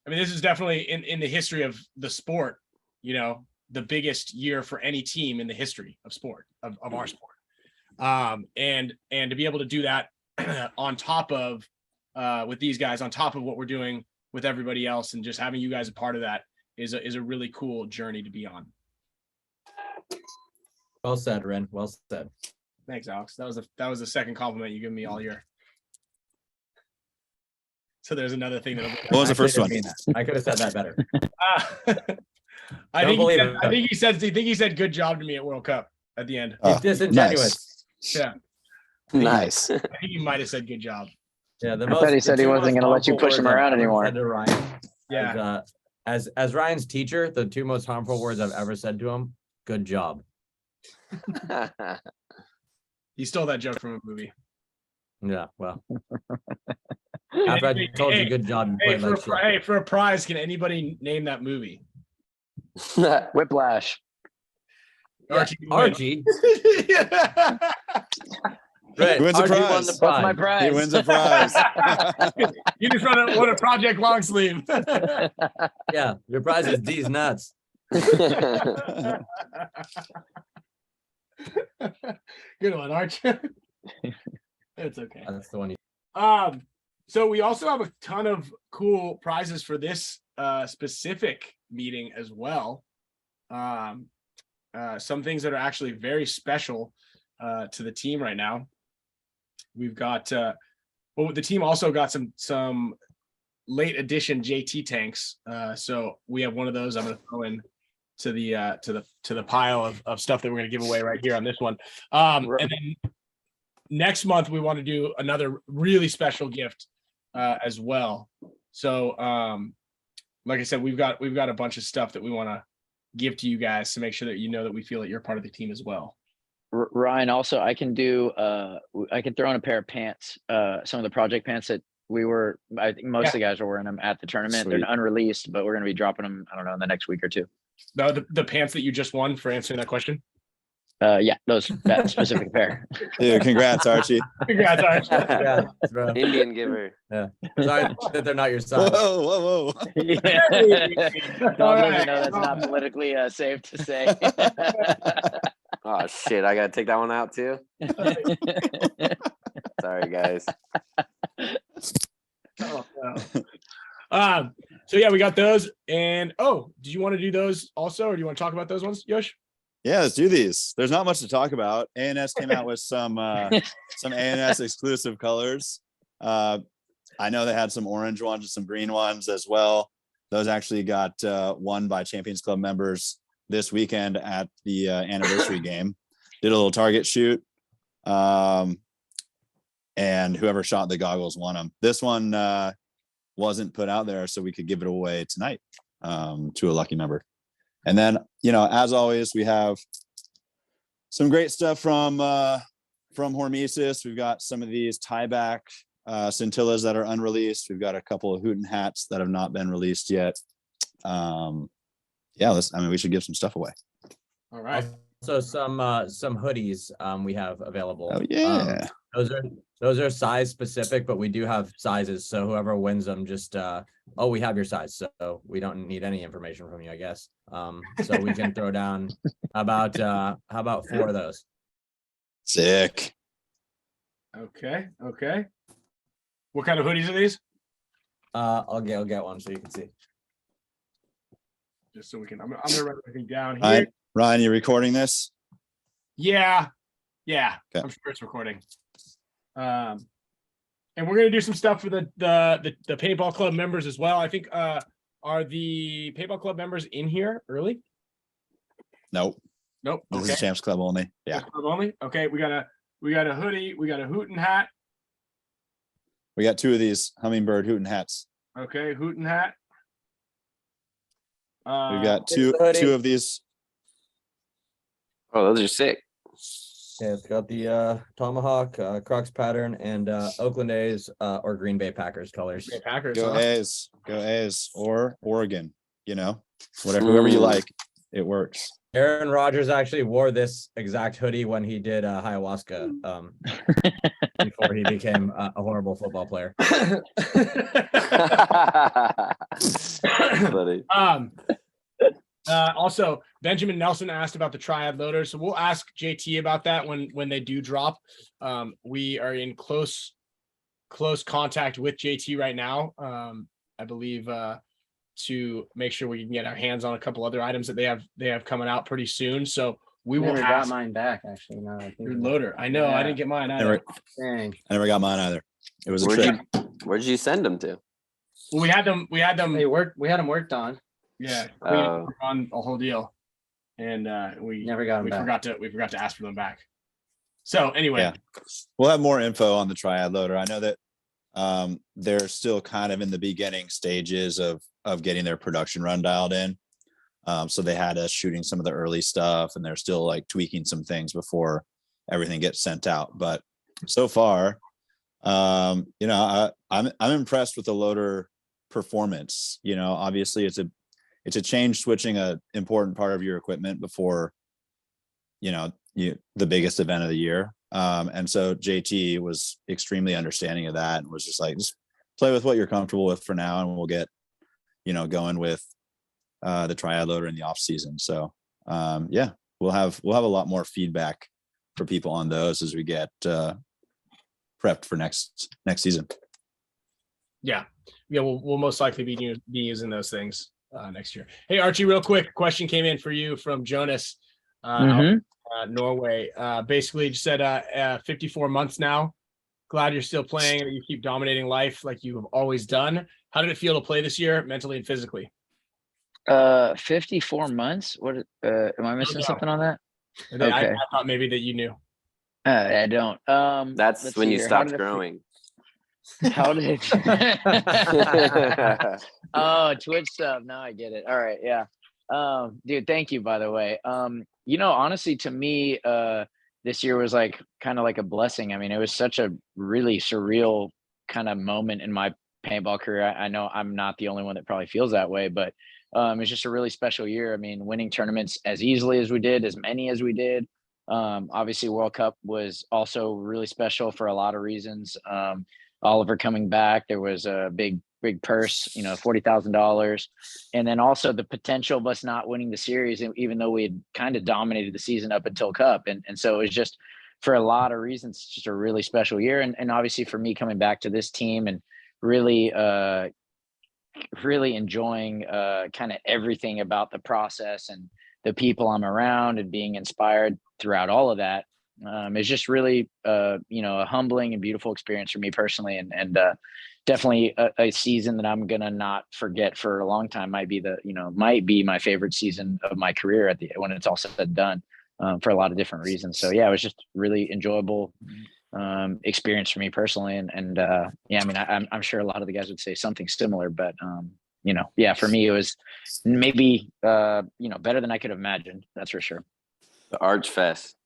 S1: I mean, this is definitely in the history of the sport, you know, the biggest year for any team in the history of sport, of our sport. And to be able to do that on top of, with these guys, on top of what we're doing with everybody else, and just having you guys a part of that is a really cool journey to be on.
S3: Well said, Ren. Well said.
S1: Thanks, Alex. That was the second compliment you give me all year. So there's another thing that.
S6: What was the first one?
S3: I could have said that better.
S1: I think he said good job to me at World Cup at the end.
S3: He's disingenuous.
S6: Nice.
S1: Yeah.
S4: Nice.
S1: I think he might have said good job.
S3: Yeah,
S2: I thought he said he wasn't going to let you push him around anymore.
S3: Said to Ryan,
S1: Yeah.
S3: As Ryan's teacher, the two most harmful words I've ever said to him: "Good job."
S1: He stole that joke from a movie.
S3: Yeah, well. After I told you good job, you played like shit.
S1: For a prize, can anybody name that movie?
S2: Whiplash.
S1: Archie.
S3: Right.
S6: He wins a
S3: Archie
S6: prize.
S3: won the
S2: What's my
S3: prize.
S2: prize?
S6: He wins a prize.
S1: You just won a project long sleeve.
S3: Yeah, your prize is D's nuts.
S1: Good one, Arch. It's okay.
S3: That's the one.
S1: So we also have a ton of cool prizes for this specific meeting as well. Some things that are actually very special to the team right now. We've got the team also got some late edition JT tanks. So we have one of those I'm going to throw in to the pile of stuff that we're going to give away right here on this one. And then next month we want to do another really special gift as well. So like I said, we've got a bunch of stuff that we want to give to you guys to make sure that you know that we feel that you're part of the team as well.
S2: Ryan, also I can throw in a pair of pants, some of the project pants that I think most of the guys are wearing them at the tournament.
S6: Sweet.
S2: They're unreleased, but we're going to be dropping them, I don't know, in the next week or two.
S1: The pants that you just won for answering that question.
S2: Yeah, that specific pair.
S6: Dude, congrats, Archie.
S1: Congrats, Archie.
S3: Yeah, bro.
S4: Indian giver.
S3: Sorry that they're not your
S6: Whoa,
S3: size.
S6: whoa, whoa.
S2: Yeah.
S1: All
S2: Don't
S1: right.
S2: know that's not politically safe to say.
S4: Oh shit! I gotta take that one out too. Sorry, guys.
S1: Oh, no. So yeah, we got those. And did you want to do those also, or do you want to talk about those ones, Yosh?
S6: Yeah, let's do these. There's not much to talk about. ANS came out with some ANS exclusive colors. I know they had some orange ones and some green ones as well. Those actually got won by Champions Club members this weekend at the anniversary game. Did a little target shoot. And whoever shot the goggles won them. This one wasn't put out there, so we could give it away tonight to a lucky member. And then, as always, we have some great stuff from Hormesis. We've got some of these tieback scintillas that are unreleased. We've got a couple of Hooten hats that have not been released yet. We should give some stuff away.
S1: All right.
S3: So some hoodies we have available.
S6: Oh yeah.
S3: Those are size specific, but we do have sizes. So whoever wins them, just we have your size, so we don't need any information from you, I guess. So we can throw down how about 4 of those?
S6: Sick.
S1: Okay. What kind of hoodies are these?
S3: I'll get one so you can see.
S1: Just so we can. I'm gonna write everything down here.
S6: All right, Ryan, you recording this?
S1: Yeah.
S6: Okay.
S1: I'm sure it's recording. And we're gonna do some stuff for the paintball club members as well. I think are the paintball club members in here early?
S6: Nope.
S1: Nope.
S6: This
S1: Okay.
S6: is Champs Club only. Yeah.
S1: Club only. Okay. We got a hoodie. We got a Hooten hat.
S6: We got 2 of these hummingbird Hooten hats.
S1: Okay, Hooten hat.
S6: We've got two of these.
S4: Oh, those are sick.
S3: Yeah, it's got the Tomahawk, Crocs pattern, and Oakland A's or Green Bay Packers colors.
S1: Green Bay Packers.
S6: Go
S1: huh?
S6: A's. Go A's or Oregon. Whoever you like, it works.
S3: Aaron Rodgers actually wore this exact hoodie when he did ayahuasca before he became a horrible football player.
S4: Buddy.
S1: Also, Benjamin Nelson asked about the triad loader, so we'll ask JT about that when they do drop. We are in close contact with JT right now. I believe to make sure we can get our hands on a couple other items that they have coming out pretty soon. So we will
S5: Never
S1: have
S5: got mine back actually. No, I think
S1: your loader. I know I didn't get mine either.
S5: Dang.
S6: I never got mine either. It was a trick.
S4: Where'd you send them to?
S1: Well, we had them.
S5: They worked. We had them worked on.
S1: Yeah,
S4: Oh.
S1: on a whole deal, and we
S5: Never got them back.
S1: we forgot to ask for them back. So anyway,
S6: Yeah. We'll have more info on the triad loader. I know that they're still kind of in the beginning stages of getting their production run dialed in. So they had us shooting some of the early stuff, and they're still like tweaking some things before everything gets sent out. But so far, I'm impressed with the loader performance. Obviously it's a change switching a important part of your equipment before the biggest event of the year. And so JT was extremely understanding of that and was just like, just play with what you're comfortable with for now, and we'll get going with the triad loader in the off season. So we'll have a lot more feedback for people on those as we get prepped for next season.
S1: yeah, we'll most likely be using those things next year. Hey Archie, real quick question came in for you from Jonas, Norway. Basically just said 54 months now. Glad you're still playing. You keep dominating life like you have always done. How did it feel to play this year, mentally and physically?
S2: 54 months. What am I missing something on that?
S1: I thought maybe that you knew.
S2: I don't.
S4: That's
S2: let's
S4: when
S2: see
S4: you
S2: here.
S4: stopped growing.
S2: How did oh, Twitch stuff. Now I get it. All right, yeah. Dude, thank you, by the way. Honestly, to me, this year was like kind of like a blessing. I mean, it was such a really surreal kind of moment in my paintball career. I know I'm not the only one that probably feels that way, but it's just a really special year. I mean, winning tournaments as easily as we did, as many as we did, Obviously World Cup was also really special for a lot of reasons. Oliver coming back, there was a big purse, $40,000. And then also the potential of us not winning the series, even though we had kind of dominated the season up until Cup. And so it was just, for a lot of reasons, just a really special year. And obviously for me coming back to this team and really, really enjoying kind of everything about the process and the people I'm around and being inspired throughout all of that. It's just really, a humbling and beautiful experience for me personally. And definitely a season that I'm going to not forget for a long time. Might be my favorite season of my career when it's all said and done, for a lot of different reasons. So yeah, it was just really enjoyable experience for me personally. And yeah, I mean, I'm sure a lot of the guys would say something similar, but yeah, for me, it was maybe, better than I could have imagined. That's for sure.
S4: The Arch Fest.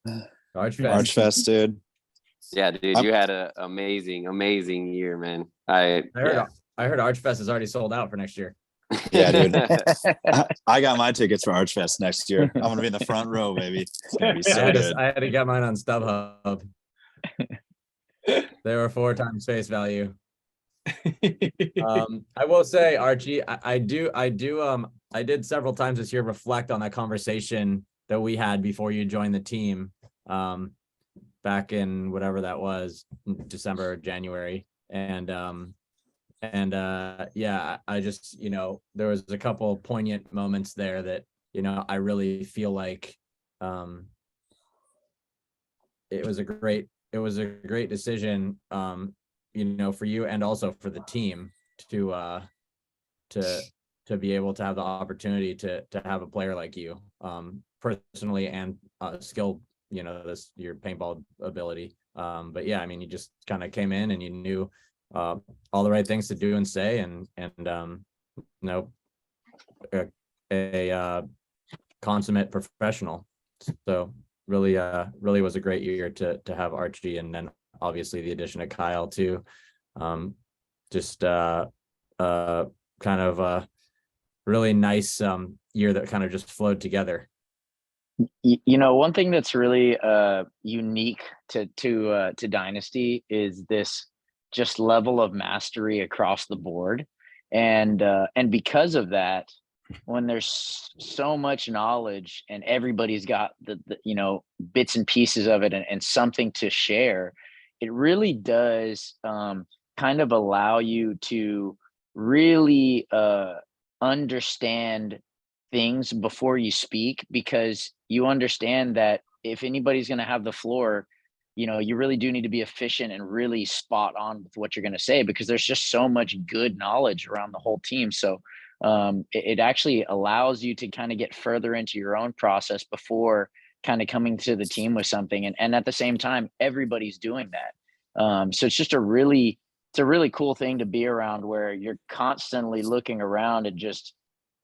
S6: Arch Fest, dude.
S4: Yeah, dude, you had an amazing year, man. I
S3: heard Archfest is already sold out for next year.
S6: Yeah, dude. I got my tickets for Archfest next year. I'm gonna be in the front row, baby. It's gonna be so good.
S3: I had to get mine on StubHub. They were 4 times face value. I will say, Archie, I did several times this year reflect on that conversation that we had before you joined the team, back in whatever that was, December or January. And yeah, I just, there was a couple poignant moments there that, I really feel like it was a great decision, for you and also for the team to be able to have the opportunity to have a player like you, personally and skill, your paintball ability. But yeah, I mean, you just kind of came in and you knew all the right things to do and say, and a consummate professional. So really was a great year to have Archie, and then obviously the addition of Kyle too. Just kind of a really nice year that kind of just flowed together.
S2: One thing that's really unique to Dynasty is this just level of mastery across the board, and because of that, when there's so much knowledge and everybody's got the bits and pieces of it and something to share, it really does kind of allow you to really understand things before you speak, because you understand that if anybody's going to have the floor, you really do need to be efficient and really spot on with what you're going to say, because there's just so much good knowledge around the whole team. So it actually allows you to kind of get further into your own process before kind of coming to the team with something. And at the same time, everybody's doing that. So it's just a really cool thing to be around, where you're constantly looking around and just,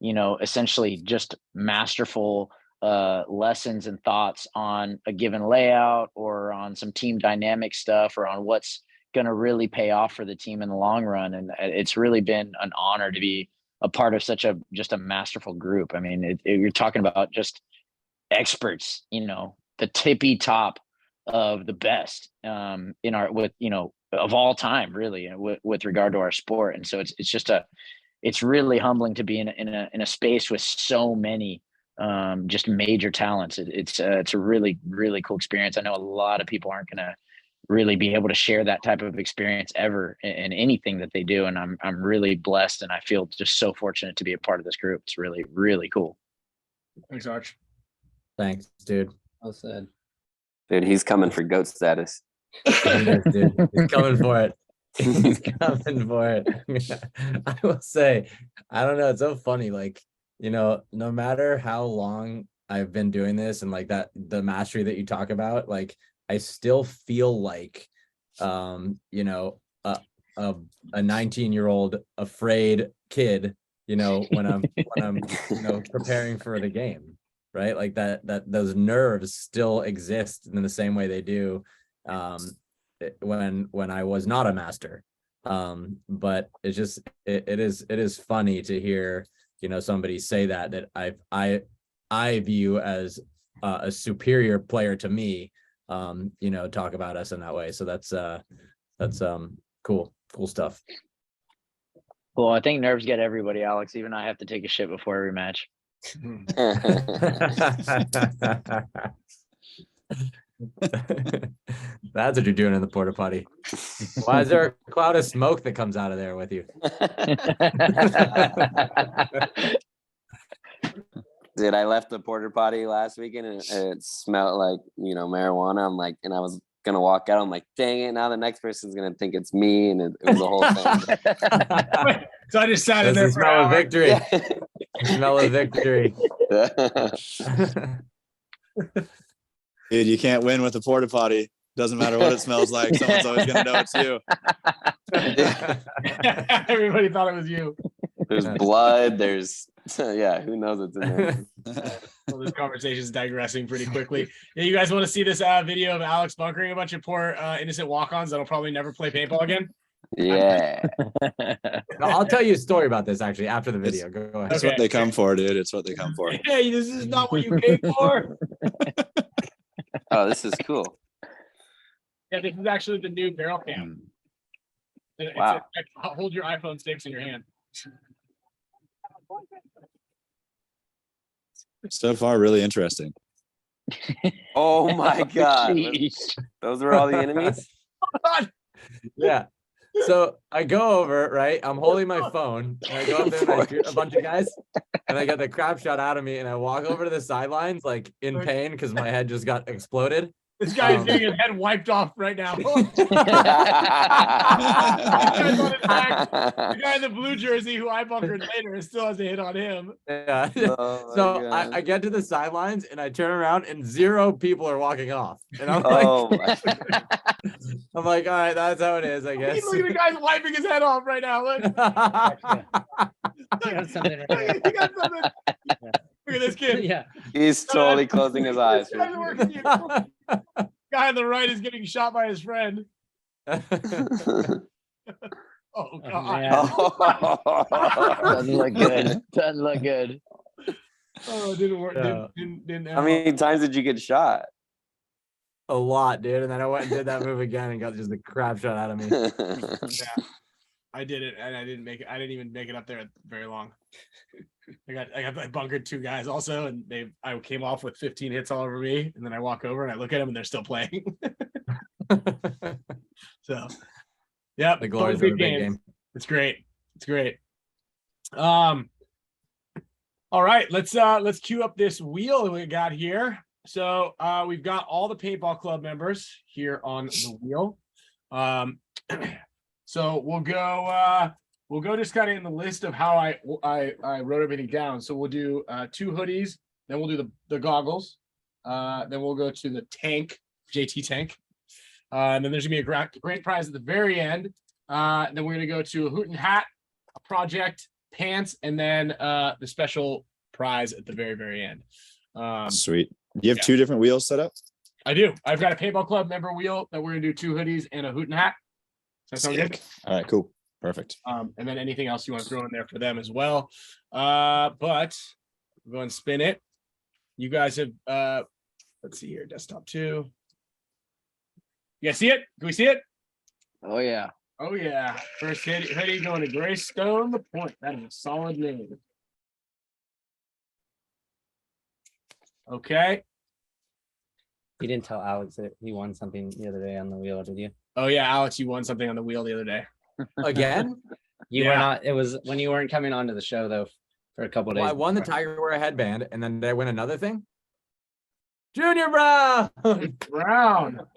S2: essentially just masterful lessons and thoughts on a given layout, or on some team dynamic stuff, or on what's going to really pay off for the team in the long run. And it's really been an honor to be a part of such a masterful group. I mean, you're talking about just experts, the tippy top of the best of all time, really, with regard to our sport. And so it's really humbling to be in a space with so many just major talents. It's a really, really cool experience. I know a lot of people aren't going to really be able to share that type of experience ever in anything that they do. And I'm really blessed, and I feel just so fortunate to be a part of this group. It's really, really cool.
S1: Thanks, Arch.
S3: Thanks, dude.
S5: Well said.
S4: Dude, he's coming for GOAT status.
S3: Yes, dude. He's coming for it. He's coming for it. I will say, I don't know, it's so funny, like, no matter how long I've been doing this, and like that, the mastery that you talk about, like, I still feel like a 19-year-old afraid kid, when I'm preparing for the game, right? Like that those nerves still exist in the same way they do when I was not a master. But it's just it is funny to hear somebody say that I view as a superior player to me, talk about us in that way. So that's cool stuff.
S2: Well, I think nerves get everybody, Alex. Even I have to take a shit before every match.
S3: That's what you're doing in the porta potty. Why is there a cloud of smoke that comes out of there with you?
S4: Dude, I left the porta potty last weekend and it smelled like, marijuana. I'm like, and I was gonna walk out. I'm like, dang it, now the next person's gonna think it's me, and it was a whole thing.
S1: So I just sat in there
S3: The
S1: for
S3: smell of victory.
S4: Yeah.
S3: The smell of victory.
S6: Dude, you can't win with a porta potty. Doesn't matter what it smells like. Someone's always gonna know it's you.
S1: Everybody thought it was you.
S4: There's blood. There's who knows what's in there.
S1: Well, this conversation is digressing pretty quickly. Yeah, you guys want to see this video of Alex bunkering a bunch of poor innocent walk-ons that'll probably never play paintball again?
S4: Yeah.
S3: I'll tell you a story about this actually after the video. Go ahead.
S6: It's what they come for, dude. It's what they come for.
S1: Hey, this is not what you paid for.
S4: Oh, this is cool.
S1: Yeah, this is actually the new barrel cam.
S4: Wow.
S1: Hold your iPhone sticks in your hand.
S6: So far, really interesting.
S4: Oh my God.
S2: Jeez.
S4: Those were all the enemies?
S3: Yeah. So I go over, right? I'm holding my phone and I go up there and I shoot a bunch of guys and I get the crap shot out of me and I walk over to the sidelines like in pain because my head just got exploded.
S1: This guy is getting his head wiped off right now. The guy in the blue jersey who I bunkered later still has a hit on him.
S3: Yeah.
S4: Oh
S3: So I get to the sidelines and I turn around and 0 people are walking off. And I'm like,
S4: Oh my
S3: I'm like, all right, that's how it is, I guess.
S1: Look at the guy's wiping his head off right now. Look.
S5: You got something right there.
S1: He got something. Look at this kid.
S5: Yeah.
S4: He's totally closing his eyes.
S1: This guy's working you. Guy on the right is getting shot by his friend. Oh God.
S5: man.
S2: Doesn't look good. Doesn't look good.
S1: Oh, it didn't work.
S3: Yeah.
S1: Didn't
S4: How many times did you get shot?
S3: A lot, dude. And then I went and did that move again and got just the crap shot out of me.
S1: Yeah, I did it, and I didn't make it. I didn't even make it up there very long. I bunkered 2 guys also, and I came off with 15 hits all over me, and then I walk over and I look at them and they're still playing. So, yeah,
S3: The glories of a big game.
S1: It's great. It's great. All right, let's cue up this wheel that we got here. So we've got all the paintball club members here on the wheel. So we'll go just kind of in the list of how I wrote everything down. So we'll do 2 hoodies, then we'll do the goggles, then we'll go to the tank, JT tank, and then there's gonna be a grand prize at the very end. Then we're gonna go to a hoot and hat, a project, pants, and then the special prize at the very end.
S6: Sweet. You have 2 different wheels set up?
S1: I do. I've got a paintball club member wheel that we're gonna do 2 hoodies and a hoot and hat. Does that sound good?
S6: Sick. All right, cool. Perfect.
S1: And then anything else you want to throw in there for them as well. But we'll go and spin it. You guys have let's see here, desktop 2. You guys see it? Can we see it?
S2: Oh yeah.
S1: Oh yeah. First hoodie going to Greystone the Point. That is a solid name. Okay.
S5: You didn't tell Alex that he won something the other day on the wheel, did you?
S1: Oh yeah, Alex, you won something on the wheel the other day.
S3: Again?
S5: You
S1: Yeah.
S5: were not. It was when you weren't coming onto the show though for a couple of days.
S3: Well, I won the
S5: before.
S3: Tiger Wear headband, and then did I win another thing? Junior Brown.
S1: Brown.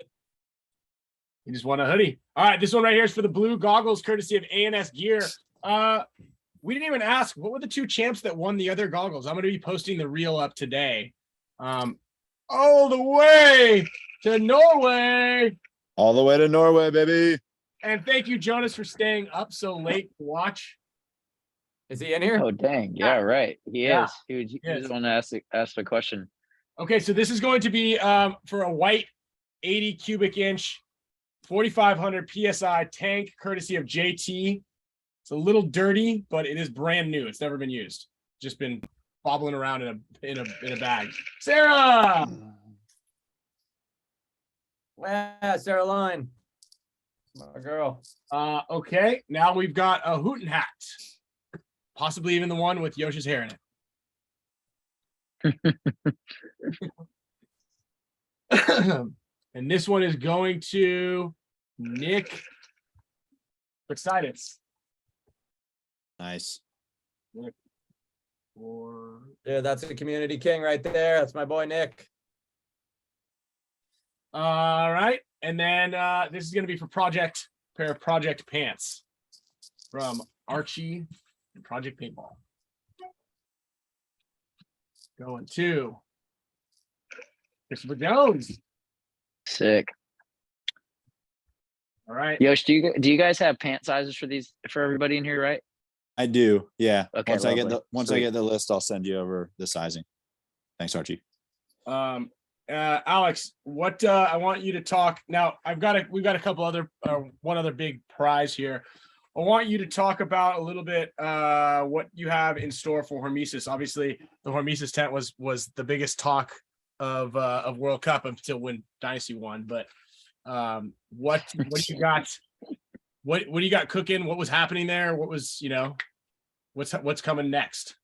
S1: You just won a hoodie. All right, this one right here is for the blue goggles, courtesy of A&S Gear. We didn't even ask what were the 2 champs that won the other goggles. I'm going to be posting the reel up today. All the way to Norway.
S6: All the way to Norway, baby.
S1: And thank you, Jonas, for staying up so late to watch.
S3: Is he in here?
S2: Oh dang. Yeah, right. He
S1: Yeah.
S2: is. He was
S1: Yes.
S2: the one to ask the question.
S1: Okay, so this is going to be for a white 80 cubic inch 4,500 PSI tank, courtesy of JT. It's a little dirty, but it is brand new. It's never been used. Just been bobbling around in a bag. Sarah.
S3: Yeah, Sarah Line. My girl.
S1: Okay, now we've got a Hooten hat, possibly even the one with Yoshi's hair in it. And this one is going to Nick Brixitis.
S6: Nice.
S3: Yeah, that's a community king right there. That's my boy Nick.
S1: All right, and then this is going to be for pair of Project Pants from Archie and Project Paintball. Going to Christopher Jones.
S2: Sick.
S1: All right.
S2: Yosh, do you guys have pant sizes for everybody in here, right?
S6: I do. Yeah.
S2: Okay,
S6: Once I
S2: lovely.
S6: get the list, I'll send you over the sizing. Thanks, Archie.
S1: Alex, what I want you to talk now. We've got a couple other one other big prize here. I want you to talk about a little bit what you have in store for Hormesis. Obviously, the Hormesis tent was the biggest talk of World Cup until when Dynasty won. But what do you got? What do you got cooking? What was happening there? What was what's coming next?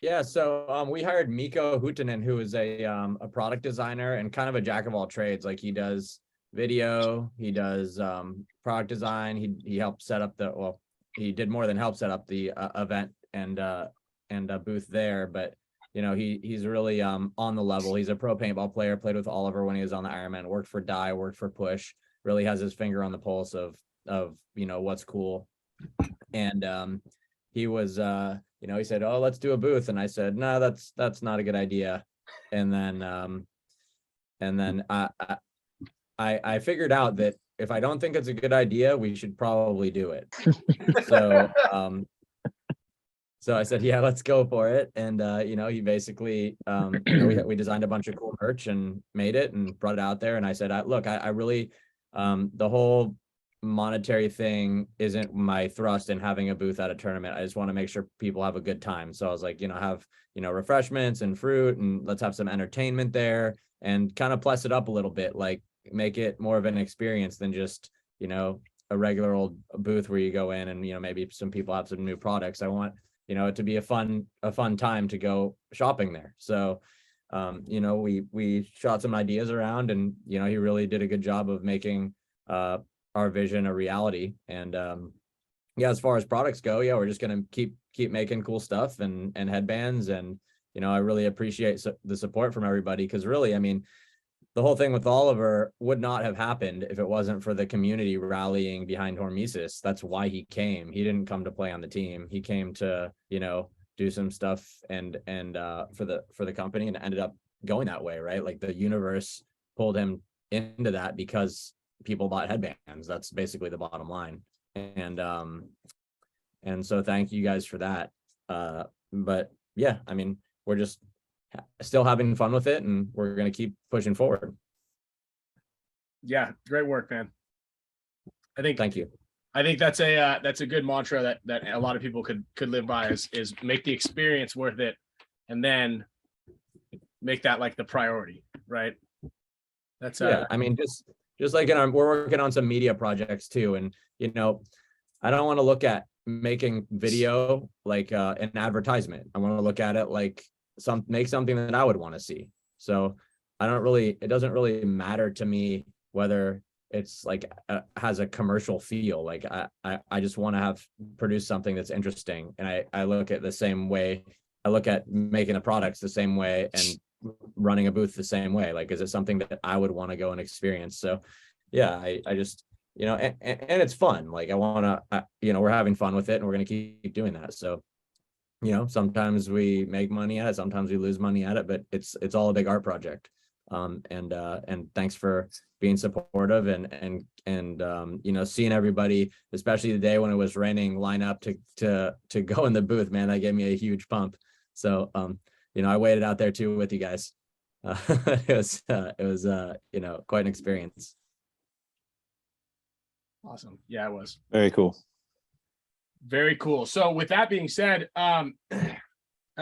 S3: Yeah, so we hired Mikko Huhtinen, who is a product designer and kind of a jack of all trades. Like he does video, he does product design. He helped set up he did more than help set up the event and a booth there. But he's really on the level. He's a pro paintball player. Played with Oliver when he was on the Ironman. Worked for Dye. Worked for Push. Really has his finger on the pulse of what's cool. And he was he said, "Oh, let's do a booth," and I said, "No, that's not a good idea." And then I figured out that if I don't think it's a good idea, we should probably do it. So I said, "Yeah, let's go for it." And he basically we designed a bunch of cool merch and made it and brought it out there. And I said, I really the whole monetary thing isn't my thrust in having a booth at a tournament. I just want to make sure people have a good time. So I was like, have refreshments and fruit, and let's have some entertainment there and kind of plus it up a little bit, like make it more of an experience than just a regular old booth where you go in and maybe some people have some new products. I want it to be a fun time to go shopping there. So we shot some ideas around, and he really did a good job of making our vision a reality. And as far as products go, we're just gonna keep making cool stuff and headbands. And I really appreciate the support from everybody, because really, I mean, the whole thing with Oliver would not have happened if it wasn't for the community rallying behind Hormesis. That's why he came. He didn't come to play on the team. He came to do some stuff and for the company, and it ended up going that way, right? Like the universe pulled him into that because people bought headbands. That's basically the bottom line. And so thank you guys for that. But yeah, I mean, we're just still having fun with it, and we're going to keep pushing forward.
S1: Yeah, great work, man.
S3: Thank you.
S1: I think that's a good mantra that a lot of people could live by, is make the experience worth it, and then make that like the priority, right? That's
S3: I mean, just like we're working on some media projects too, and I don't want to look at making video like an advertisement. I want to look at it like make something that I would want to see. So it doesn't really matter to me whether it's like has a commercial feel. Like I just want to produce something that's interesting. And I look at the same way. I look at making the products the same way and running a booth the same way. Like, is it something that I would want to go and experience? So yeah, I just, and it's fun. Like I want to, we're having fun with it, and we're going to keep doing that. So, sometimes we make money at it, sometimes we lose money at it, but it's all a big art project. And thanks for being supportive and seeing everybody, especially the day when it was raining, line up to go in the booth, man, that gave me a huge pump. So, I waited out there too with you guys. It was quite an experience.
S1: awesome. Yeah, it was.
S6: Very cool.
S1: Very cool. So with that being said,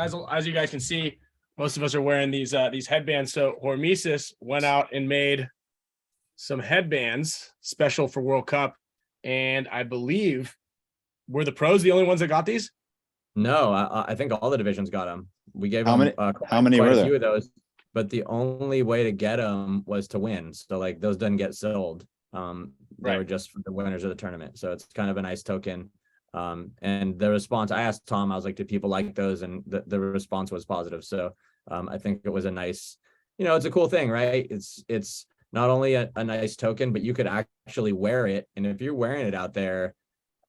S1: as you guys can see, most of us are wearing these headbands. So Hormesis went out and made some headbands special for World Cup, and I believe were the pros the only ones that got these?
S3: No, I think all the divisions got them. We gave
S6: How
S3: them
S6: many- how many
S3: quite
S6: were
S3: a
S6: there?
S3: few of those, but the only way to get them was to win. So like those didn't get sold. They
S1: Right.
S3: were just for the winners of the tournament. So it's kind of a nice token. And the response, I asked Tom, I was like, do people like those? And the response was positive. So I think it was a nice, it's a cool thing, right? It's not only a nice token, but you could actually wear it. And if you're wearing it out there,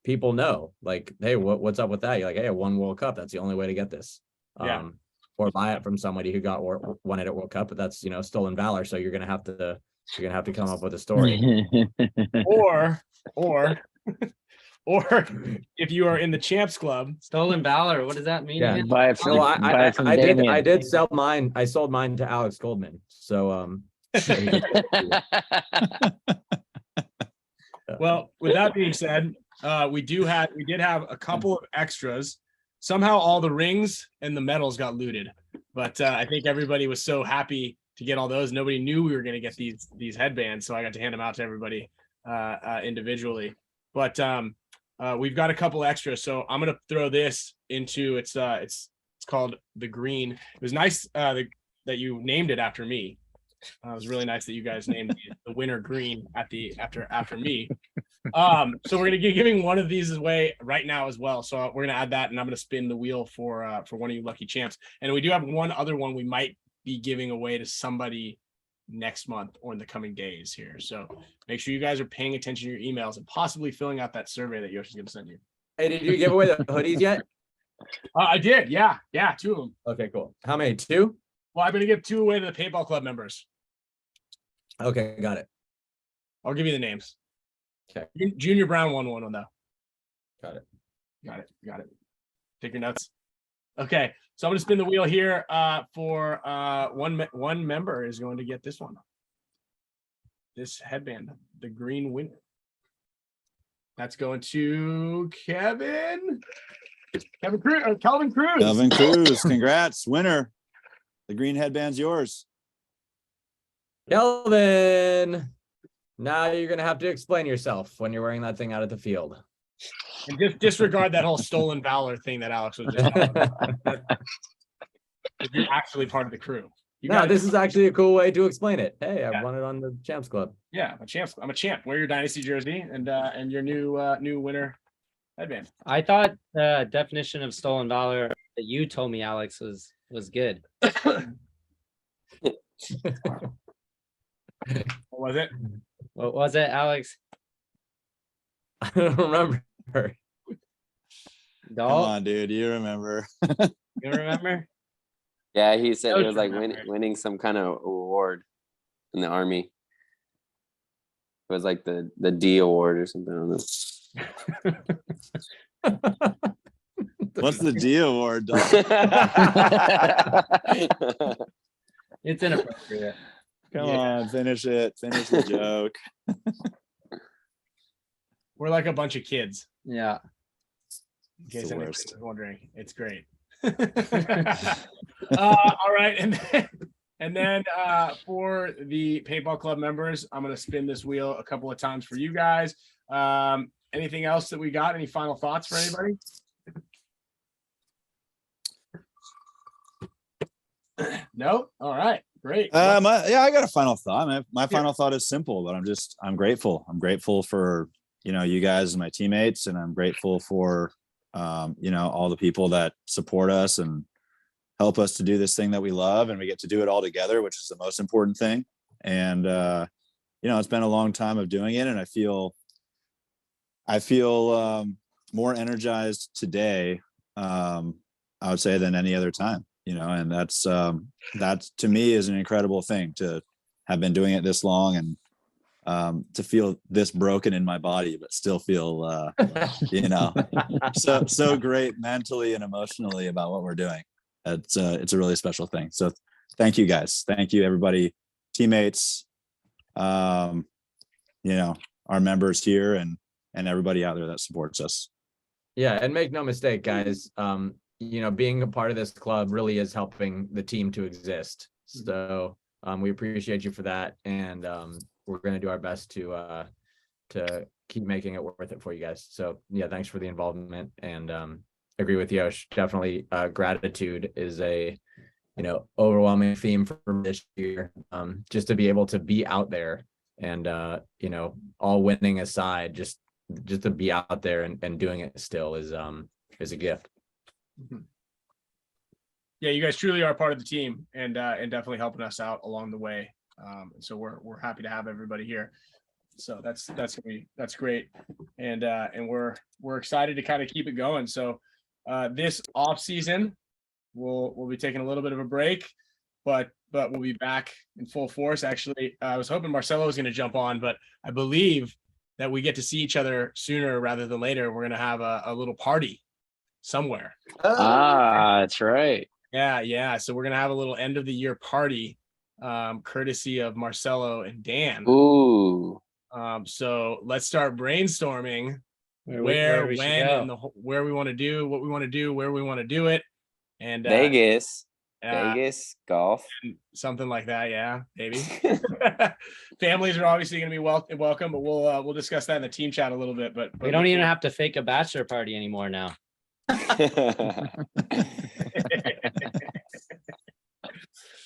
S3: people know, like, hey, what's up with that? You're like, hey, I won World Cup. That's the only way to get this.
S1: Yeah.
S3: Or buy it from somebody who won it at World Cup, but that's stolen valor. So you're gonna have to come up with a story.
S1: Or if you are in the Champs Club,
S5: Stolen valor. What does that mean?
S3: Yeah.
S5: again?
S2: Buy it from,
S3: No,
S2: buy it from
S3: I did
S2: Damien.
S3: sell mine. I sold mine to Alex Goldman. So
S1: well, with that being said, we did have a couple of extras. Somehow all the rings and the medals got looted, but I think everybody was so happy to get all those. Nobody knew we were going to get these headbands, so I got to hand them out to everybody individually. But we've got a couple extras, so I'm going to throw this into it's called the green. It was nice that you named it after me. It was really nice that you guys named the winner green after me. So we're gonna be giving one of these away right now as well. So we're gonna add that, and I'm gonna spin the wheel for one of you lucky champs. And we do have one other one we might be giving away to somebody next month or in the coming days here. So make sure you guys are paying attention to your emails and possibly filling out that survey that Yoshi's gonna send you.
S3: hey, did you give away the hoodies yet?
S1: I did, yeah, 2 of them.
S3: Okay, cool. How many? 2?
S1: Well, I'm gonna give 2 away to the paintball club members.
S3: Okay, got it.
S1: I'll give you the names.
S3: Okay.
S1: Junior Brown won one though.
S3: Got it.
S1: Got it. Take your nuts. Okay, so I'm gonna spin the wheel here for one member is going to get this one. This headband, the green winner. That's going to Calvin Cruz.
S6: Calvin Cruz, congrats, winner. The green headband's yours.
S3: Kelvin, now you're gonna have to explain yourself when you're wearing that thing out at the field.
S1: And just disregard that whole stolen valor thing that Alex was just talking about. If you're actually part of the crew.
S3: This is actually a cool way to explain it. Hey, I won it on the Champs Club.
S1: Yeah, I'm a champ. Wear your Dynasty jersey and your new winner headband.
S5: I thought the definition of stolen valor that you told me, Alex, was good.
S1: What was it?
S5: What was it, Alex?
S3: I don't remember.
S6: Come
S5: Doll?
S6: on, dude, you remember.
S5: You remember?
S4: Yeah, he said it
S5: Don't
S4: was like
S5: remember.
S4: winning some kind of award in the army. It was like the D award or something. I don't know.
S6: What's the D award, dog?
S5: It's inappropriate.
S6: Come
S1: Yeah.
S6: on, finish it. Finish the joke.
S1: We're like a bunch of kids.
S5: Yeah.
S1: In
S6: It's
S1: case
S6: the
S1: anybody's
S6: worst.
S1: wondering, it's great. All right, and then for the paintball club members, I'm gonna spin this wheel a couple of times for you guys. Anything else that we got? Any final thoughts for anybody? No. All right, great.
S6: I got a final thought. My final thought is simple, but I'm grateful. I'm grateful for, you guys and my teammates, and I'm grateful for, all the people that support us and help us to do this thing that we love, and we get to do it all together, which is the most important thing. And, it's been a long time of doing it, and I feel more energized today, I would say, than any other time. And that's to me is an incredible thing to have been doing it this long, and to feel this broken in my body, but still feel, so great mentally and emotionally about what we're doing. It's a really special thing. So thank you guys. Thank you, everybody, teammates, our members here and everybody out there that supports us.
S3: Yeah, and make no mistake, guys. being a part of this club really is helping the team to exist. So we appreciate you for that, and we're going to do our best to keep making it worth it for you guys. So yeah, thanks for the involvement, and agree with Yosh. Definitely, gratitude is a overwhelming theme for this year. Just to be able to be out there, and all winning aside, just to be out there and doing it still is a gift.
S1: Yeah, you guys truly are part of the team, and definitely helping us out along the way. So we're happy to have everybody here. So that's great, and we're excited to kind of keep it going. So this off season, we'll be taking a little bit of a break, but we'll be back in full force. Actually, I was hoping Marcelo was going to jump on, but I believe that we get to see each other sooner rather than later. We're going to have a little party somewhere.
S2: That's right.
S1: Yeah. So we're going to have a little end of the year party, courtesy of Marcelo and Dan.
S4: Ooh.
S1: So let's start brainstorming where we want to do, what we want to do, where we want to do it. And
S4: Vegas, golf,
S1: something like that. Yeah, maybe. Families are obviously going to be welcome, but we'll discuss that in the team chat a little bit. But
S5: we don't even have to fake a bachelor party anymore now.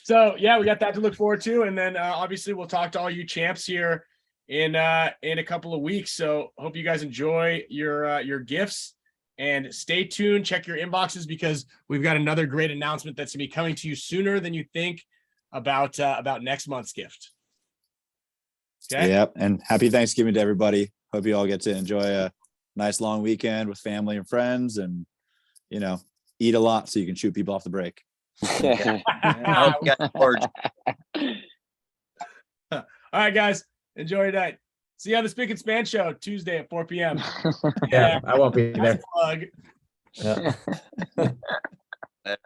S1: So yeah, we got that to look forward to, and then obviously we'll talk to all you champs here in a couple of weeks. So hope you guys enjoy your gifts, and stay tuned. Check your inboxes, because we've got another great announcement that's gonna be coming to you sooner than you think about next month's gift. Okay.
S6: Yep. And happy Thanksgiving to everybody. Hope you all get to enjoy a nice long weekend with family and friends, and eat a lot so you can shoot people off the break.
S7: I hope you got bored.
S1: All right, guys, enjoy your night. See you on the Spick and Span show Tuesday at 4 p.m.
S3: Yeah, I won't be there.
S1: Plug.
S3: Yeah.